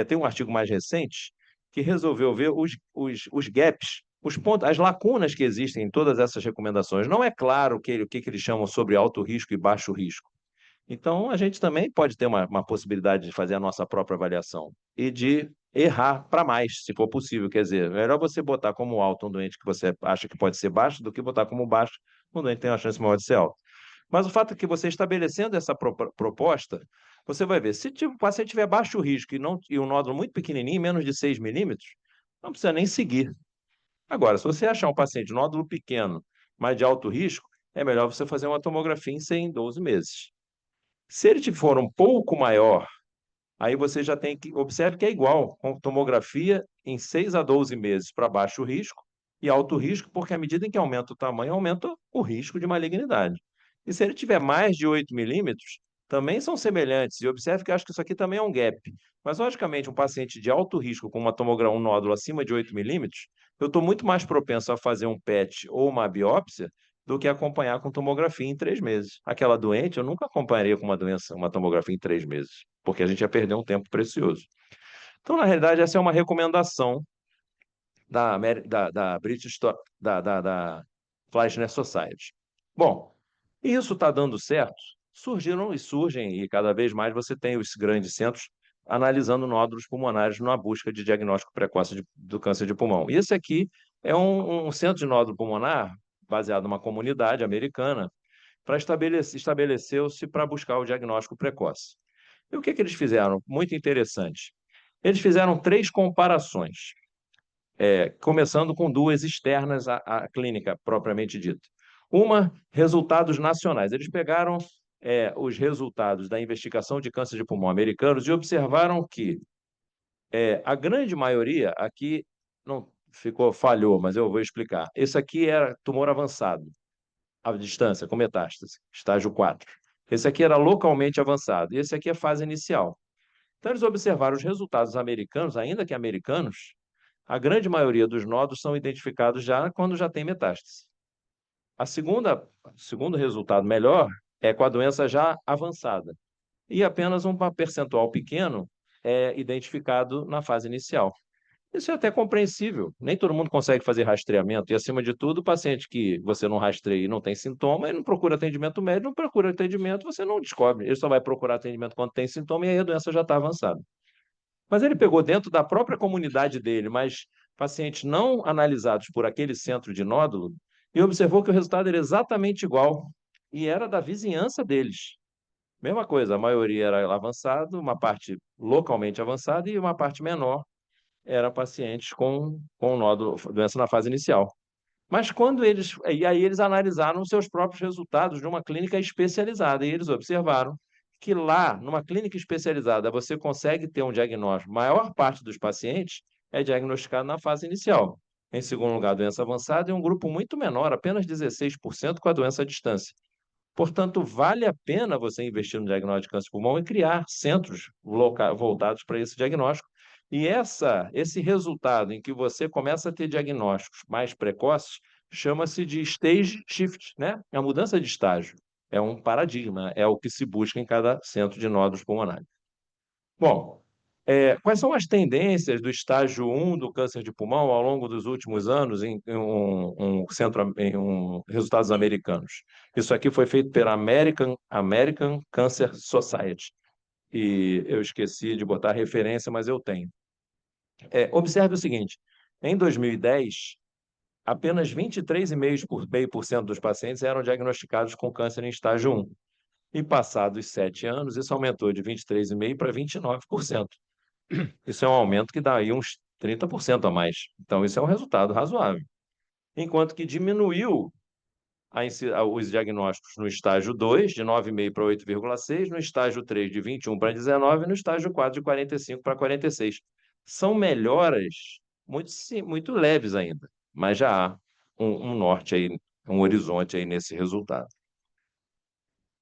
tem um artigo mais recente que resolveu ver os gaps, os pontos, as lacunas que existem em todas essas recomendações. Não é claro o que eles chamam sobre alto risco e baixo risco. Então, a gente também pode ter uma possibilidade de fazer a nossa própria avaliação e de errar para mais, se for possível. Quer dizer, é melhor você botar como alto um doente que você acha que pode ser baixo do que botar como baixo um doente que tem uma chance maior de ser alto. Mas o fato é que você estabelecendo essa proposta, você vai ver, se o paciente tiver baixo risco e um nódulo muito pequenininho, menos de 6 milímetros, não precisa nem seguir. Agora, se você achar um paciente nódulo pequeno, mas de alto risco, é melhor você fazer uma tomografia em 12 meses. Se ele for um pouco maior, aí você já tem que observe que é igual, com tomografia em 6 a 12 meses para baixo risco e alto risco, porque à medida em que aumenta o tamanho, aumenta o risco de malignidade. E se ele tiver mais de 8 milímetros, também são semelhantes. E observe que eu acho que isso aqui também é um gap. Mas, logicamente, um paciente de alto risco com uma tomografia, um nódulo acima de 8 milímetros, eu estou muito mais propenso a fazer um PET ou uma biópsia do que acompanhar com tomografia em 3 meses. Aquela doente, eu nunca acompanharia com uma tomografia em 3 meses, porque a gente ia perder um tempo precioso. Então, na realidade, essa é uma recomendação da British da Fleischner Society. Bom, isso está dando certo. Surgiram e surgem, e cada vez mais você tem os grandes centros analisando nódulos pulmonares na busca de diagnóstico precoce do câncer de pulmão. E esse aqui é um centro de nódulo pulmonar baseado numa comunidade americana para estabeleceu-se para buscar o diagnóstico precoce. E o que eles fizeram? Muito interessante. Eles fizeram 3 comparações, começando com 2 externas à clínica propriamente dita. Uma, resultados nacionais. Eles pegaram os resultados da investigação de câncer de pulmão americanos e observaram que a grande maioria aqui não falhou, mas eu vou explicar. Esse aqui era tumor avançado, à distância, com metástase, estágio 4. Esse aqui era localmente avançado, e esse aqui é fase inicial. Então, eles observaram os resultados americanos, ainda que americanos, a grande maioria dos nódulos são identificados já quando já tem metástase. O segundo resultado melhor é com a doença já avançada. E apenas um percentual pequeno é identificado na fase inicial. Isso é até compreensível. Nem todo mundo consegue fazer rastreamento. E, acima de tudo, o paciente que você não rastreia e não tem sintoma, ele não procura atendimento médico, não procura atendimento, você não descobre. Ele só vai procurar atendimento quando tem sintoma e aí a doença já está avançada. Mas ele pegou dentro da própria comunidade dele, mas pacientes não analisados por aquele centro de nódulo, e observou que o resultado era exatamente igual. E era da vizinhança deles. Mesma coisa, a maioria era avançado, uma parte localmente avançada e uma parte menor era pacientes com nódulo, doença na fase inicial. Mas e aí eles analisaram seus próprios resultados de uma clínica especializada, e eles observaram que lá, numa clínica especializada, você consegue ter um diagnóstico. A maior parte dos pacientes é diagnosticado na fase inicial. Em segundo lugar, doença avançada, e um grupo muito menor, apenas 16% com a doença à distância. Portanto, vale a pena você investir no diagnóstico de câncer de pulmão e criar centros voltados para esse diagnóstico. E esse resultado em que você começa a ter diagnósticos mais precoces chama-se de stage shift, né? É a mudança de estágio. É um paradigma, é o que se busca em cada centro de nódulos pulmonares. Bom, quais são as tendências do estágio 1 do câncer de pulmão ao longo dos últimos anos em resultados americanos? Isso aqui foi feito pela American Cancer Society. E eu esqueci de botar a referência, mas eu tenho. Observe o seguinte: em 2010, apenas 23,5% dos pacientes eram diagnosticados com câncer em estágio 1. E passados 7 anos, isso aumentou de 23,5% para 29%. Isso é um aumento que dá aí uns 30% a mais. Então, isso é um resultado razoável. Enquanto que diminuiu os diagnósticos no estágio 2, de 9,5 para 8,6, no estágio 3, de 21 para 19, e no estágio 4, de 45 para 46. São melhoras muito leves ainda, mas já há um norte aí, um horizonte aí nesse resultado.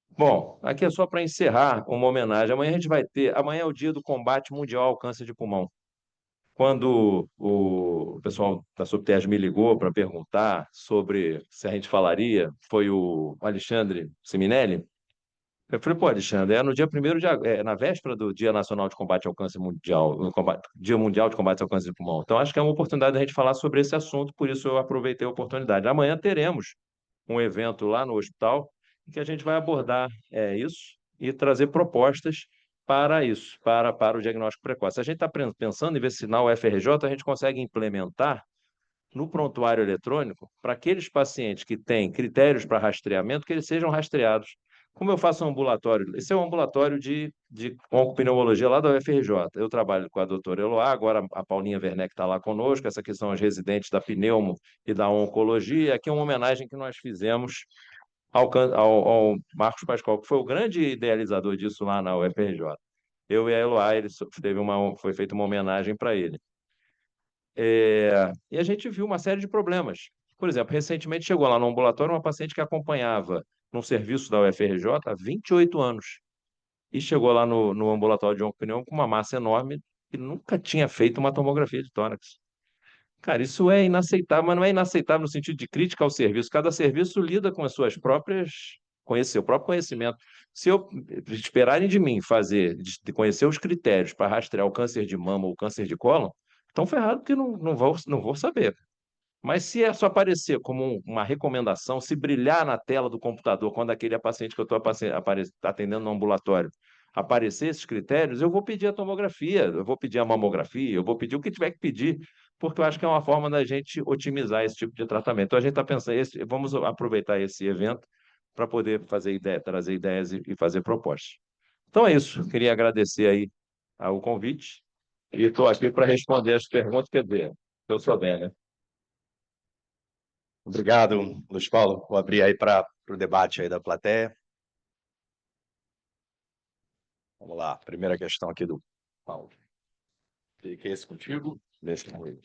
Bom, aqui é só para encerrar uma homenagem. Amanhã é o dia do combate mundial ao câncer de pulmão. Quando o pessoal da Subterge me ligou para perguntar sobre se a gente falaria, foi o Alexandre Siminelli. Eu falei, pô, Alexandre, é no dia 1º na véspera do Dia Nacional de Combate ao Câncer Mundial, Dia Mundial de Combate ao Câncer de Pulmão. Então, acho que é uma oportunidade da gente falar sobre esse assunto, por isso eu aproveitei a oportunidade. Amanhã teremos um evento lá no hospital em que a gente vai abordar isso e trazer propostas para isso, para o diagnóstico precoce. A gente está pensando em ver se na UFRJ a gente consegue implementar no prontuário eletrônico para aqueles pacientes que têm critérios para rastreamento, que eles sejam rastreados. Como eu faço um ambulatório, esse é um ambulatório de oncopneumologia lá da UFRJ. Eu trabalho com a doutora Eloá, agora a Paulinha Werneck está lá conosco, essa aqui são as residentes da pneumo e da oncologia. Aqui é uma homenagem que nós fizemos ao Marcos Pascoal, que foi o grande idealizador disso lá na UFRJ. Eu e a Eloá, foi feita uma homenagem para ele. E a gente viu uma série de problemas. Por exemplo, recentemente chegou lá no ambulatório uma paciente que acompanhava num serviço da UFRJ há 28 anos. E chegou lá no ambulatório de oncopneum com uma massa enorme e nunca tinha feito uma tomografia de tórax. Cara, isso é inaceitável, mas não é inaceitável no sentido de crítica ao serviço. Cada serviço lida com as suas próprias, conhecer o próprio conhecimento. Se eu esperarem de mim de conhecer os critérios para rastrear o câncer de mama ou o câncer de cólon, estão ferrados porque não vou saber. Mas se é só aparecer como uma recomendação, se brilhar na tela do computador quando aquele paciente que eu estou atendendo no ambulatório aparecer esses critérios, eu vou pedir a tomografia, eu vou pedir a mamografia, eu vou pedir o que tiver que pedir, porque eu acho que é uma forma da gente otimizar esse tipo de tratamento. Então a gente está pensando, vamos aproveitar esse evento para poder trazer ideias e fazer propostas. Então é isso, queria agradecer aí o convite e estou aqui para responder as perguntas, quer dizer, se eu souber, né? Obrigado, Luiz Paulo. Vou abrir aí para o debate aí da plateia. Vamos lá, primeira questão aqui do Paulo. Fiquei esse contigo? Deixa comigo.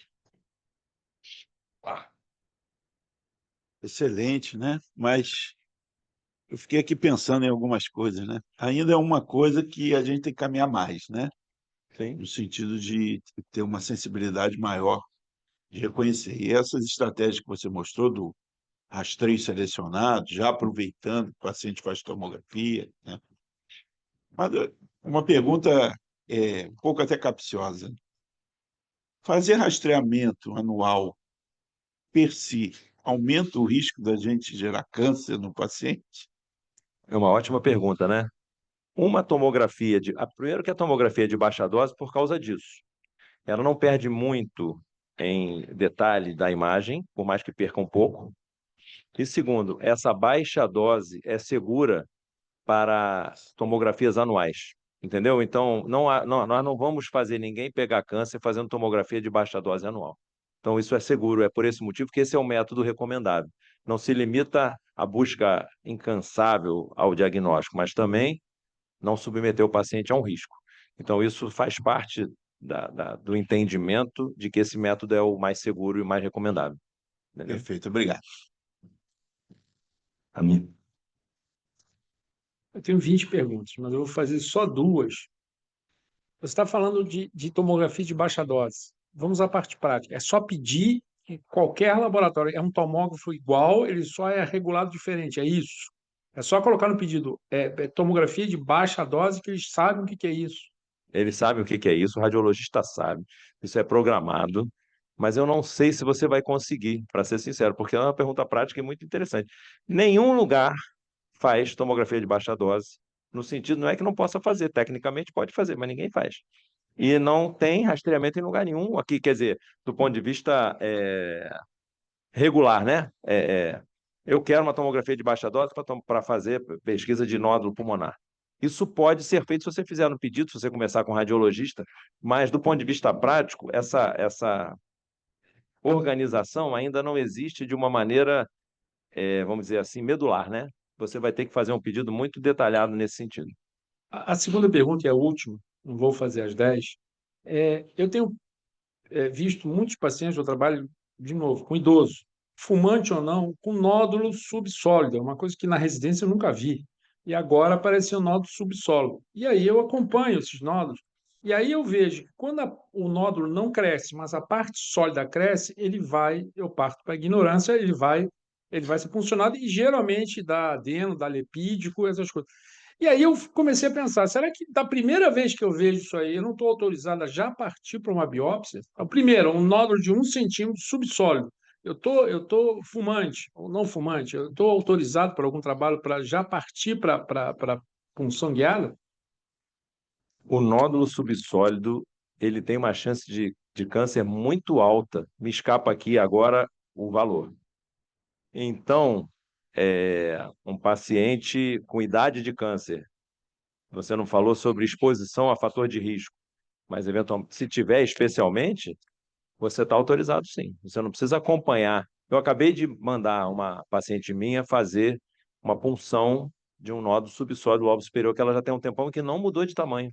Excelente, né? Mas eu fiquei aqui pensando em algumas coisas, né? Ainda é uma coisa que a gente tem que caminhar mais, né? Sim. No sentido de ter uma sensibilidade maior de reconhecer. E essas estratégias que você mostrou do rastreio selecionado, já aproveitando que o paciente faz tomografia, né? Mas uma pergunta um pouco até capciosa. Fazer rastreamento anual per si aumenta o risco da gente gerar câncer no paciente? É uma ótima pergunta, né? Primeiro que a tomografia é de baixa dose por causa disso. Ela não perde muito em detalhe da imagem, por mais que perca um pouco. E segundo, essa baixa dose é segura para tomografias anuais, entendeu? Então, nós não vamos fazer ninguém pegar câncer fazendo tomografia de baixa dose anual. Então, isso é seguro, é por esse motivo que esse é o método recomendável. Não se limita à busca incansável ao diagnóstico, mas também não submeter o paciente a um risco. Então, isso faz parte do entendimento de que esse método é o mais seguro e o mais recomendável. Entendeu? Perfeito, obrigado. Amém. Eu tenho 20 perguntas, mas eu vou fazer só duas. Você está falando de tomografia de baixa dose. Vamos à parte prática. É só pedir que qualquer laboratório, é um tomógrafo igual, ele só é regulado diferente, é isso. É só colocar no pedido, tomografia de baixa dose, que eles sabem o que é isso. Eles sabem o que é isso, o radiologista sabe, isso é programado, mas eu não sei se você vai conseguir, para ser sincero, porque é uma pergunta prática e muito interessante. Nenhum lugar faz tomografia de baixa dose, no sentido, não é que não possa fazer, tecnicamente pode fazer, mas ninguém faz. E não tem rastreamento em lugar nenhum aqui, quer dizer, do ponto de vista regular, né? Eu quero uma tomografia de baixa dose para fazer pesquisa de nódulo pulmonar. Isso pode ser feito se você fizer no pedido, se você começar com um radiologista, mas do ponto de vista prático, essa organização ainda não existe de uma maneira vamos dizer assim, medular, né? Você vai ter que fazer um pedido muito detalhado nesse sentido. A segunda pergunta e a última, não vou fazer as 10. Eu tenho visto muitos pacientes, eu trabalho, de novo, com idoso, fumante ou não, com nódulo subsólido, é uma coisa que na residência eu nunca vi. E agora apareceu nódulo subsólido. E aí eu acompanho esses nódulos, e aí eu vejo que quando o nódulo não cresce, mas a parte sólida cresce, eu parto para a ignorância, ele vai ser funcionado e geralmente dá adeno, dá lepídico, essas coisas. E aí eu comecei a pensar, será que da primeira vez que eu vejo isso aí, eu não estou autorizado a já partir para uma biópsia? Então, primeiro, um nódulo de 1 centímetro subsólido. Eu tô fumante ou não fumante, eu estou autorizado por algum trabalho para já partir para punção guiada? O nódulo subsólido, ele tem uma chance de câncer muito alta. Me escapa aqui agora o valor. Então, um paciente com idade de câncer, você não falou sobre exposição a fator de risco, mas eventualmente, se tiver especialmente, você está autorizado sim. Você não precisa acompanhar. Eu acabei de mandar uma paciente minha fazer uma punção de um nódulo subsólido do lobo superior, que ela já tem um tempão que não mudou de tamanho.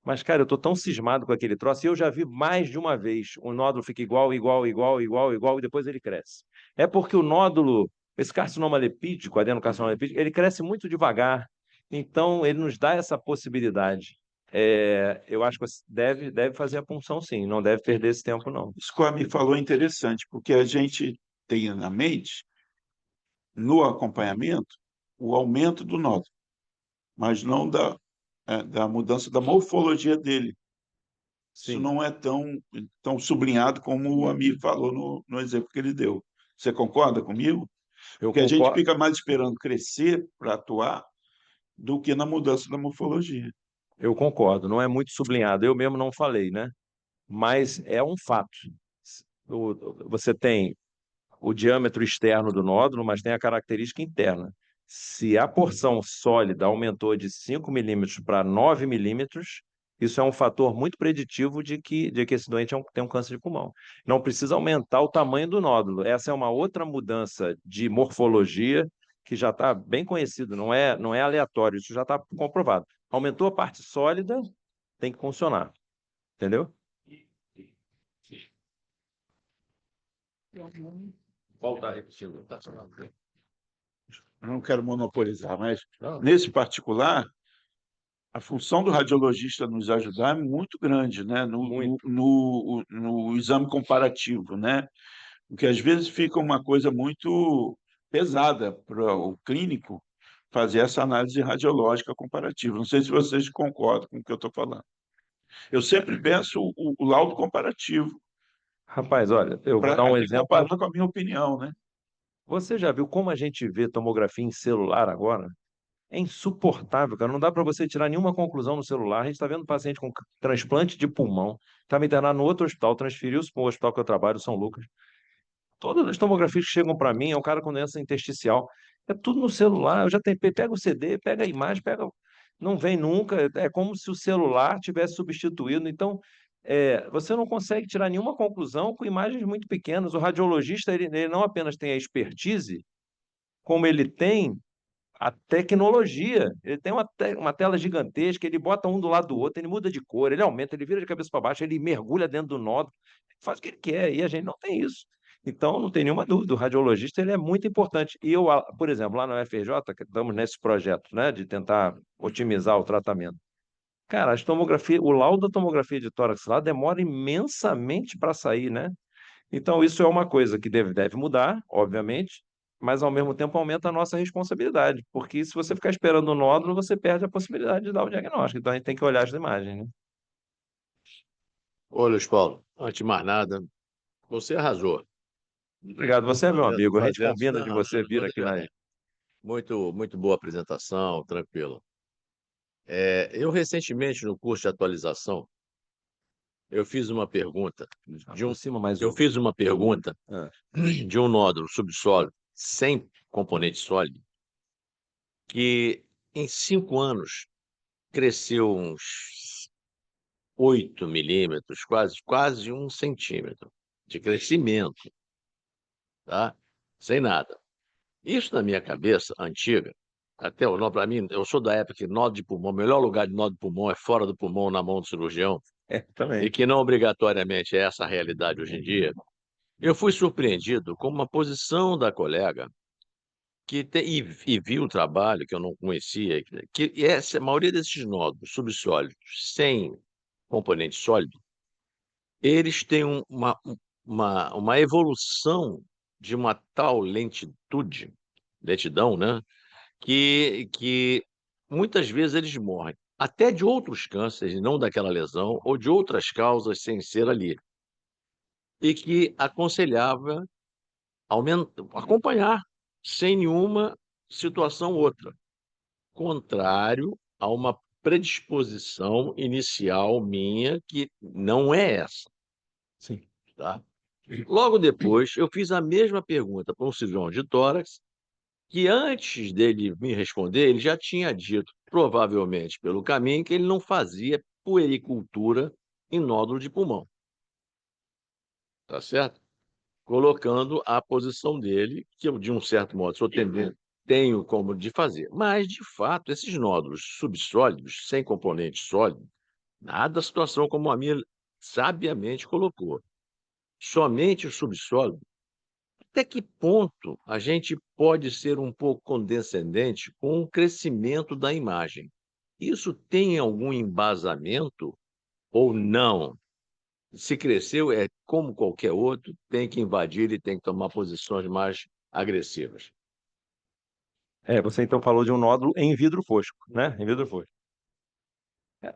Mas, cara, eu tô tão cismado com aquele troço, e eu já vi mais de uma vez. O nódulo fica igual, igual, igual, igual, igual, e depois ele cresce. É porque o nódulo, esse carcinoma lepídico, adenocarcinoma lepídico, ele cresce muito devagar. Então, ele nos dá essa possibilidade. Eu acho que você deve fazer a punção, sim. Não deve perder esse tempo, não. Isso que o Ami falou é interessante, porque a gente tem na mente, no acompanhamento, o aumento do nódulo, mas não da mudança da morfologia dele. Isso Sim, não é tão sublinhado como o Ami falou no exemplo que ele deu. Você concorda comigo? eu Porque a gente concordo. fica mais esperando crescer para atuar do que na mudança da morfologia. Eu concordo. Não é muito sublinhado. Eu mesmo não falei, né? Mas é um fato. Você tem o diâmetro externo do nódulo, mas tem a característica interna. Se a porção sólida aumentou de 5 milímetros para 9 milímetros, isso é um fator muito preditivo de que esse doente tem um câncer de pulmão. Não precisa aumentar o tamanho do nódulo. Essa é uma outra mudança de morfologia que já está bem conhecido, não é aleatório, isso já está comprovado. Aumentou a parte sólida, tem que funcionar, entendeu? Volta repetindo. Eu não quero monopolizar, mas nesse particular, a função do radiologista nos ajudar é muito grande, né? Muito. No exame comparativo, né? Porque às vezes fica uma coisa muito pesada para o clínico fazer essa análise radiológica comparativa. Não sei se vocês concordam com o que eu estou falando. Eu sempre peço o laudo comparativo Rapaz, olha, eu vou para dar um até exemplo. comparar com a minha opinião, né? Você já viu como a gente vê tomografia em celular agora? É insuportável, cara. Não dá para você tirar nenhuma conclusão no celular. A gente está vendo paciente com transplante de pulmão, estava internado no outro hospital, transferiu-se para o hospital que eu trabalho, São Lucas. Todas as tomografias que chegam para mim é um cara com doença intersticial. É tudo no celular. Eu já tentei, pega o CD, pega a imagem, pega. Não vem nunca. É como se o celular tivesse substituído. Então, você não consegue tirar nenhuma conclusão com imagens muito pequenas. O radiologista, ele não apenas tem a expertise, como ele tem a tecnologia. Ele tem uma tela gigantesca, ele bota um do lado do outro, ele muda de cor, ele aumenta, ele vira de cabeça para baixo, ele mergulha dentro do nódulo, faz o que ele quer, e a gente não tem isso. Então, não tem nenhuma dúvida, o radiologista ele é muito importante. E eu, por exemplo, lá na UFRJ, que estamos nesse projeto, né, de tentar otimizar o tratamento. Cara, o laudo da tomografia de tórax lá demora imensamente para sair, né? Então, isso é uma coisa que deve mudar, obviamente, mas ao mesmo tempo aumenta a nossa responsabilidade, porque se você ficar esperando o nódulo, você perde a possibilidade de dar o diagnóstico. Então, a gente tem que olhar as imagens, né? Ô, Luiz Paulo, antes de mais nada, você arrasou. Obrigado, você é meu amigo. A gente combina Não, de não, você vir não, de aqui na. verdade. Muito, muito boa apresentação, tranquilo. Eu recentemente, no curso de atualização, eu fiz uma pergunta Aproxima mais eu fiz uma pergunta Ah, de um nódulo subsólido sem componente sólido, que em 5 anos cresceu uns 8 milímetros, quase 1 centímetro de crescimento, tá? Sem nada. Isso na minha cabeça antiga, até o para mim, eu sou da época que nódulo de pulmão, o melhor lugar de nódulo de pulmão é fora do pulmão, na mão do cirurgião, É, e também. que não obrigatoriamente é essa a realidade hoje em dia. Eu fui surpreendido com uma posição da colega e vi o trabalho que eu não conhecia, a maioria desses nódulos subsólidos sem componente sólido, eles têm uma evolução de uma tal lentidão, né, que muitas vezes eles morrem, até de outros cânceres, não daquela lesão, ou de outras causas sem ser ali. E que aconselhava acompanhar, sem nenhuma situação outra, contrário a uma predisposição inicial minha que não é essa, Sim. tá? Logo depois, eu fiz a mesma pergunta para um cirurgião de tórax, que antes dele me responder, ele já tinha dito, provavelmente pelo caminho, que ele não fazia puericultura em nódulo de pulmão, tá certo? Colocando a posição dele, que eu, de um certo modo, tenho como de fazer. Mas, de fato, esses nódulos subsólidos, sem componente sólido, nada a situação como a minha sabiamente colocou. Somente o subsólido. Até que ponto a gente pode ser um pouco condescendente com o crescimento da imagem? Isso tem algum embasamento ou não? Se cresceu, é como qualquer outro, tem que invadir e tem que tomar posições mais agressivas. Você então falou de um nódulo em vidro fosco, né? Em vidro fosco.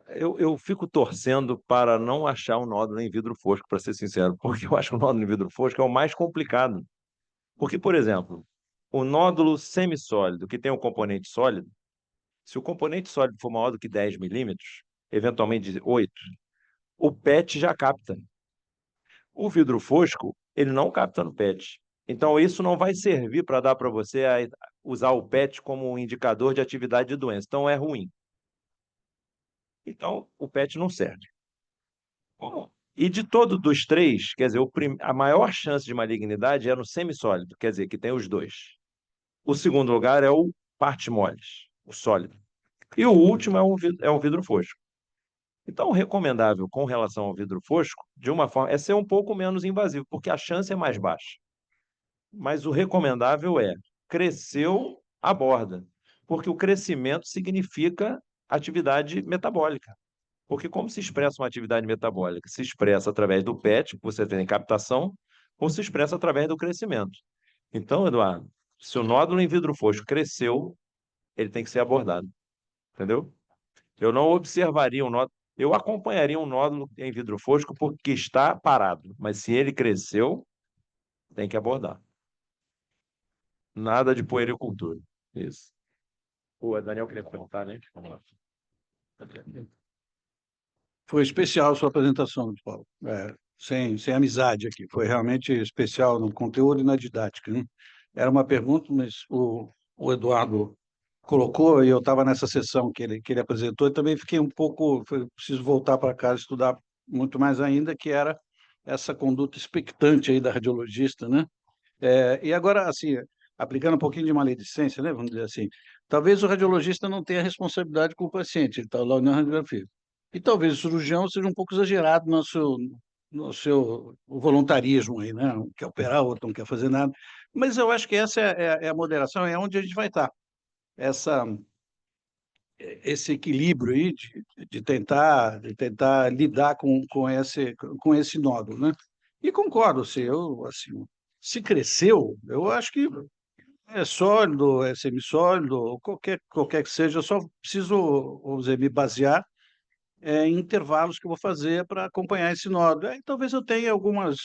Eu fico torcendo para não achar um nódulo em vidro fosco, para ser sincero, porque eu acho que o nódulo em vidro fosco é o mais complicado. Porque, por exemplo, o nódulo semissólido, que tem um componente sólido, se o componente sólido for maior do que 10 milímetros, eventualmente 8, o PET já capta. O vidro fosco, ele não capta no PET. Então, isso não vai servir para dar para você usar o PET como um indicador de atividade de doença. Então, é ruim. Então, o PET não serve. E de todos dos três, quer dizer, a maior chance de malignidade é no semissólido, quer dizer, que tem os dois. O segundo lugar é o partes moles, o sólido. E o último é o vidro fosco. Então, o recomendável com relação ao vidro fosco, de uma forma, é ser um pouco menos invasivo, porque a chance é mais baixa. Mas o recomendável é cresceu, aborda, porque o crescimento significa atividade metabólica. Porque como se expressa uma atividade metabólica? Se expressa através do PET, que você tem em captação, ou se expressa através do crescimento. Então, Eduardo, se o nódulo em vidro fosco cresceu, ele tem que ser abordado, entendeu? Eu não observaria um nódulo, eu acompanharia um nódulo em vidro fosco porque está parado, mas se ele cresceu, tem que abordar. Nada de puericultura. Isso. O Daniel queria perguntar, né? Vamos lá. Foi especial a sua apresentação, Paulo. Sem amizade aqui. Foi realmente especial no conteúdo e na didática, né? Era uma pergunta, mas o Eduardo colocou, e eu estava nessa sessão que ele apresentou, e também fiquei um pouco, preciso voltar para casa estudar muito mais ainda, que era essa conduta expectante aí da radiologista, né? E agora, assim, aplicando um pouquinho de maledicência, né, vamos dizer assim, talvez o radiologista não tenha responsabilidade com o paciente, ele está lá na radiografia. E talvez o cirurgião seja um pouco exagerado no seu voluntarismo aí, né? Não quer operar, o outro não quer fazer nada. Mas eu acho que essa é a moderação, é onde a gente vai estar. Essa, esse equilíbrio aí de tentar lidar com esse nódulo, né? E concordo, assim, se cresceu, eu acho que é sólido, é semissólido, qualquer que seja, eu só preciso, vamos dizer, me basear em intervalos que eu vou fazer para acompanhar esse nódulo. Aí talvez eu tenha algumas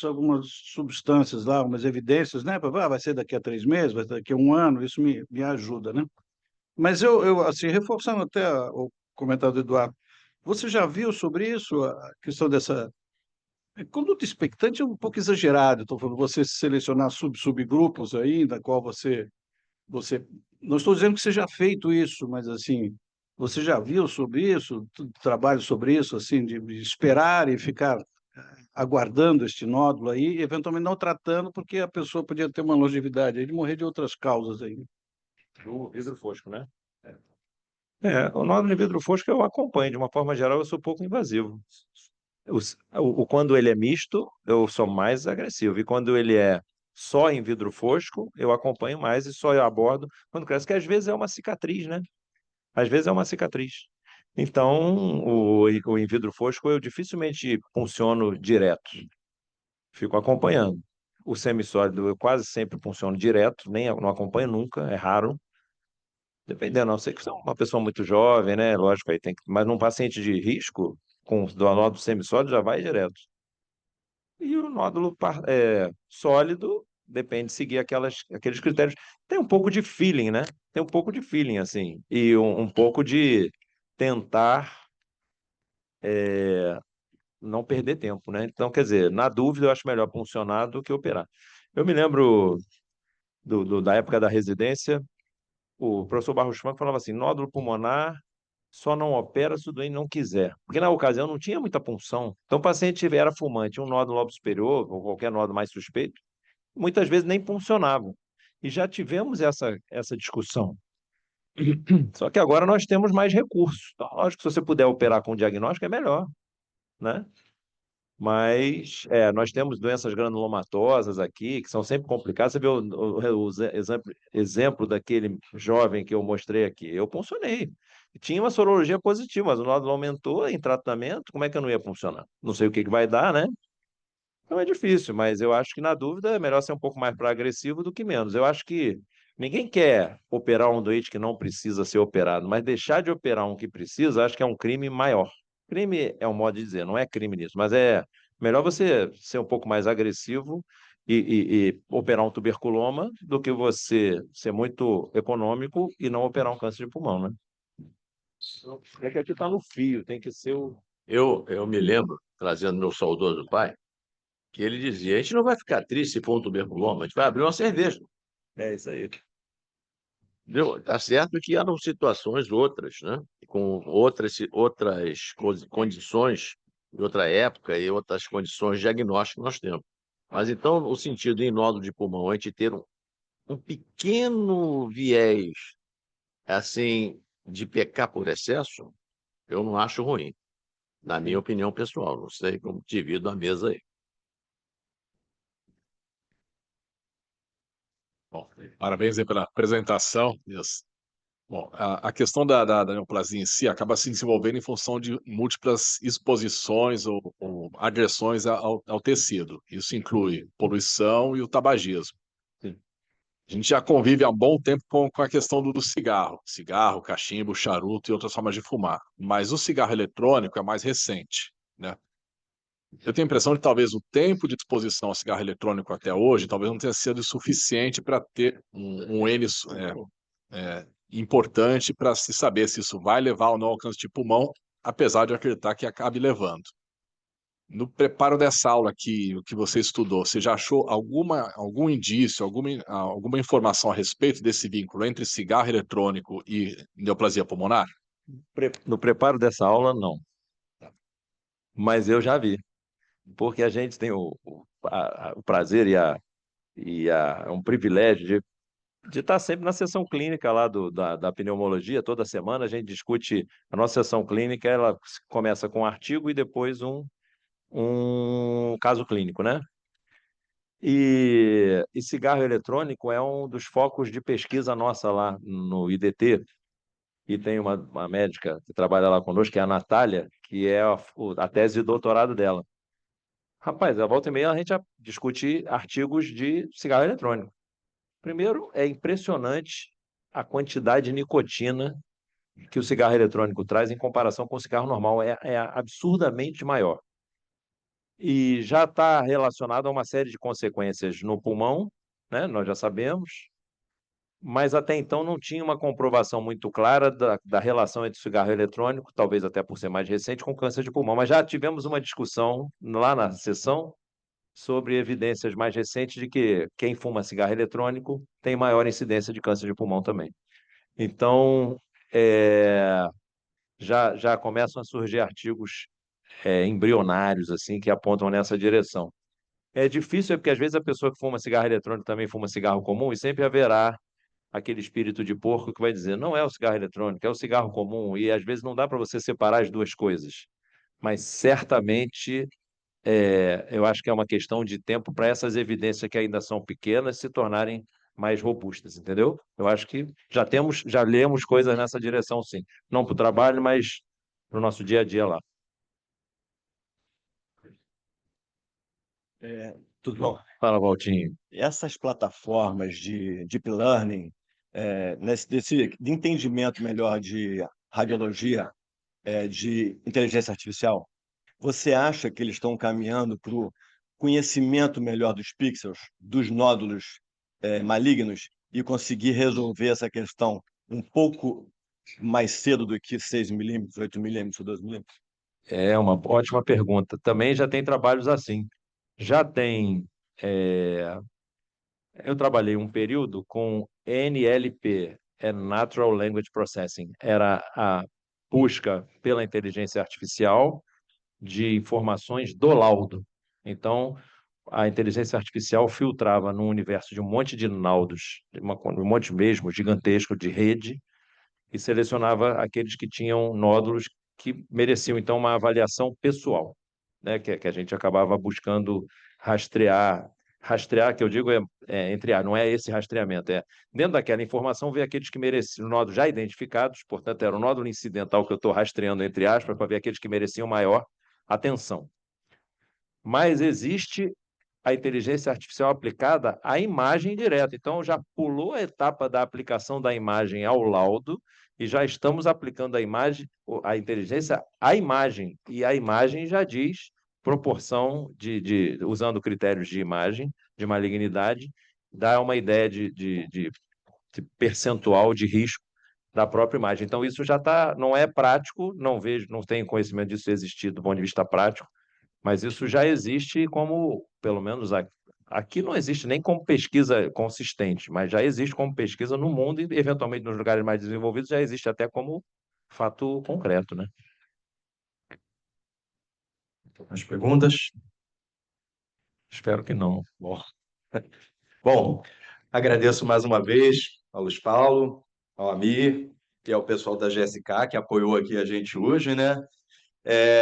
substâncias lá, algumas evidências, né? Vai ser daqui a 3 meses, vai ser daqui a um ano, isso me ajuda, né? Mas assim, reforçando até o comentário do Eduardo, você já viu sobre isso, a questão dessa conduta expectante é um pouco exagerado, estou falando você selecionar subgrupos aí, da qual você, não estou dizendo que seja feito isso, mas assim, você já viu sobre isso, trabalho sobre isso, assim, de esperar e ficar aguardando este nódulo aí, eventualmente não tratando, porque a pessoa podia ter uma longevidade aí de morrer de outras causas aí. Do vidro fosco, né? O nódulo de vidro fosco eu acompanho, de uma forma geral, eu sou pouco invasivo. Quando ele é misto, eu sou mais agressivo. E quando ele é só em vidro fosco, eu acompanho mais e só abordo quando cresce, que às vezes é uma cicatriz, né? Às vezes é uma cicatriz. Então, o em vidro fosco eu dificilmente funciono direto. Fico acompanhando. O semissólido eu quase sempre funciono direto, nem não acompanho nunca, é raro. Dependendo, não sei que você é uma pessoa muito jovem, né? Lógico, aí tem que. Mas num paciente de risco, com do nódulo semissólido, já vai direto. E o nódulo sólido, depende de seguir aqueles critérios. Tem um pouco de feeling, né? Tem um pouco de feeling, assim. E um pouco de tentar não perder tempo, né? Então, quer dizer, na dúvida, eu acho melhor funcionar do que operar. Eu me lembro da época da residência, o professor Barros Franco falava assim: nódulo pulmonar só não opera se o doente não quiser. Porque na ocasião não tinha muita punção. Então, o paciente era fumante, um nódulo lobo superior, ou qualquer nódulo mais suspeito, muitas vezes nem funcionava. E já tivemos essa discussão. Só que agora nós temos mais recursos. Então, lógico que se você puder operar com diagnóstico, é melhor, né? Mas nós temos doenças granulomatosas aqui, que são sempre complicadas. Você vê exemplo daquele jovem que eu mostrei aqui. Eu puncionei. Tinha uma sorologia positiva, mas o nódulo aumentou em tratamento. Como é que eu não ia funcionar? Não sei o que vai dar, né? Então é difícil, mas eu acho que na dúvida é melhor ser um pouco mais para-agressivo do que menos. Eu acho que ninguém quer operar um doente que não precisa ser operado, mas deixar de operar um que precisa, acho que é um crime maior. Crime é um modo de dizer, não é crime nisso, mas é melhor você ser um pouco mais agressivo e operar um tuberculoma do que você ser muito econômico e não operar um câncer de pulmão, né? É que aqui está no fio, tem que ser o. Eu me lembro, trazendo meu saudoso pai, que ele dizia: a gente não vai ficar triste se for um tuberculoma, a gente vai abrir uma cerveja. É isso aí. Entendeu? Tá certo que eram situações outras, né? Com outras condições, de outra época e outras condições diagnósticas que nós temos. Mas então, o sentido em nódulo de pulmão, a gente ter um pequeno viés, assim, de pecar por excesso, eu não acho ruim, na minha opinião pessoal. Não sei como divido a mesa aí. Bom, parabéns aí pela apresentação. Isso. Bom, a questão da neoplasia em si acaba se desenvolvendo em função de múltiplas exposições ou agressões ao tecido. Isso inclui poluição e o tabagismo. Sim. A gente já convive há um bom tempo com a questão do cigarro, cachimbo, charuto e outras formas de fumar. Mas o cigarro eletrônico é mais recente, né? Eu tenho a impressão de que talvez o tempo de exposição ao cigarro eletrônico até hoje talvez não tenha sido suficiente para ter um N importante para se saber se isso vai levar ou não ao câncer de pulmão, apesar de acreditar que acabe levando. No preparo dessa aula que você estudou, você já achou algum indício, alguma informação a respeito desse vínculo entre cigarro eletrônico e neoplasia pulmonar? No preparo dessa aula, não. Mas eu já vi. Porque a gente tem o prazer um privilégio de estar sempre na sessão clínica lá da pneumologia. Toda semana a gente discute a nossa sessão clínica, ela começa com um artigo e depois um caso clínico, né? E cigarro eletrônico é um dos focos de pesquisa nossa lá no IDT, e tem uma médica que trabalha lá conosco, que é a Natália, que é a tese de doutorado dela. Rapaz, a volta e meia a gente discute artigos de cigarro eletrônico. Primeiro, é impressionante a quantidade de nicotina que o cigarro eletrônico traz em comparação com o cigarro normal. É absurdamente maior. E já está relacionado a uma série de consequências no pulmão, né? Nós já sabemos, mas até então não tinha uma comprovação muito clara da relação entre o cigarro eletrônico, talvez até por ser mais recente, com câncer de pulmão. Mas já tivemos uma discussão lá na sessão sobre evidências mais recentes de que quem fuma cigarro eletrônico tem maior incidência de câncer de pulmão também. Então, já começam a surgir artigos embrionários assim que apontam nessa direção. É difícil, porque às vezes a pessoa que fuma cigarro eletrônico também fuma cigarro comum, e sempre haverá aquele espírito de porco que vai dizer, não é o cigarro eletrônico, é o cigarro comum, e às vezes não dá para você separar as duas coisas. Mas certamente eu acho que é uma questão de tempo para essas evidências que ainda são pequenas se tornarem mais robustas, entendeu? Eu acho que já lemos coisas nessa direção, sim. Não para o trabalho, mas para o nosso dia a dia lá. Tudo bom? Fala, Valtinho. Essas plataformas de deep learning, de entendimento melhor de radiologia, de inteligência artificial, você acha que eles estão caminhando para o conhecimento melhor dos pixels, dos nódulos malignos, e conseguir resolver essa questão um pouco mais cedo do que 6 milímetros, 8 milímetros ou 12 milímetros? É uma ótima pergunta. Também já tem trabalhos assim. Já tem. é, Eu trabalhei um período com NLP, Natural Language Processing. Era a busca pela inteligência artificial de informações do laudo. Então, a inteligência artificial filtrava num universo de um monte de laudos, um monte mesmo gigantesco de rede, e selecionava aqueles que tinham nódulos que mereciam, então, uma avaliação pessoal, né? Que a gente acabava buscando rastrear. Rastrear, que eu digo, não é esse rastreamento, dentro daquela informação, ver aqueles que mereciam, nódulos já identificados, portanto, era o nódulo incidental que eu estou rastreando, entre aspas, para ver aqueles que mereciam maior atenção. Mas existe a inteligência artificial aplicada à imagem direta. Então, já pulou a etapa da aplicação da imagem ao laudo e já estamos aplicando a inteligência à imagem. E a imagem já diz proporção usando critérios de imagem, de malignidade, dá uma ideia de percentual de risco da própria imagem. Então, isso já não é prático, não tenho conhecimento disso existir do ponto de vista prático, mas isso já existe como, pelo menos aqui não existe nem como pesquisa consistente, mas já existe como pesquisa no mundo e, eventualmente, nos lugares mais desenvolvidos, já existe até como fato concreto, né? As perguntas? Espero que não. Bom, agradeço mais uma vez ao Luiz Paulo, ao Amir e ao pessoal da GSK que apoiou aqui a gente hoje, né?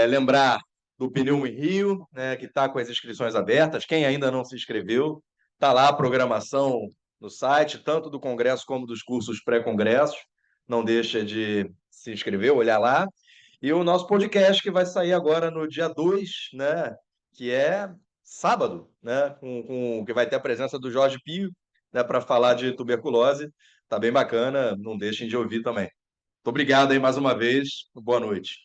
Lembrar do Pneumo em Rio, né, que está com as inscrições abertas. Quem ainda não se inscreveu, está lá a programação no site, tanto do congresso como dos cursos pré-congressos. Não deixa de se inscrever, olhar lá. E o nosso podcast que vai sair agora no dia 2, né, que é sábado, né, que vai ter a presença do Jorge Pio, né, para falar de tuberculose. Tá bem bacana, não deixem de ouvir também. Muito obrigado aí mais uma vez. Boa noite.